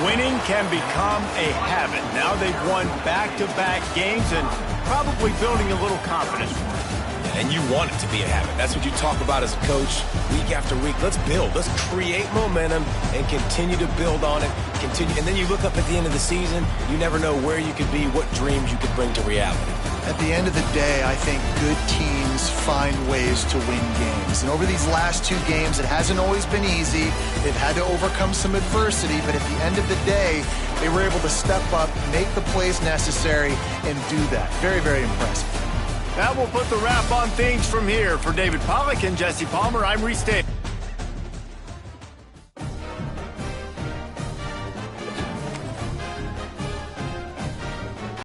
Winning can become a habit. Now they've won back-to-back games and probably building a little confidence. And you want it to be a habit. That's what you talk about as a coach week after week. Let's build. Let's create momentum and continue to build on it. And then you look up at the end of the season, you never know where you could be, what dreams you could bring to reality. At the end of the day, I think good teams find ways to win games. And over these last 2 games, it hasn't always been easy. They've had to overcome some adversity, but at the end of the day, they were able to step up, make the plays necessary, and do that. Very, very impressive. That will put the wrap on things from here. For David Pollack and Jesse Palmer, I'm Reese Davis.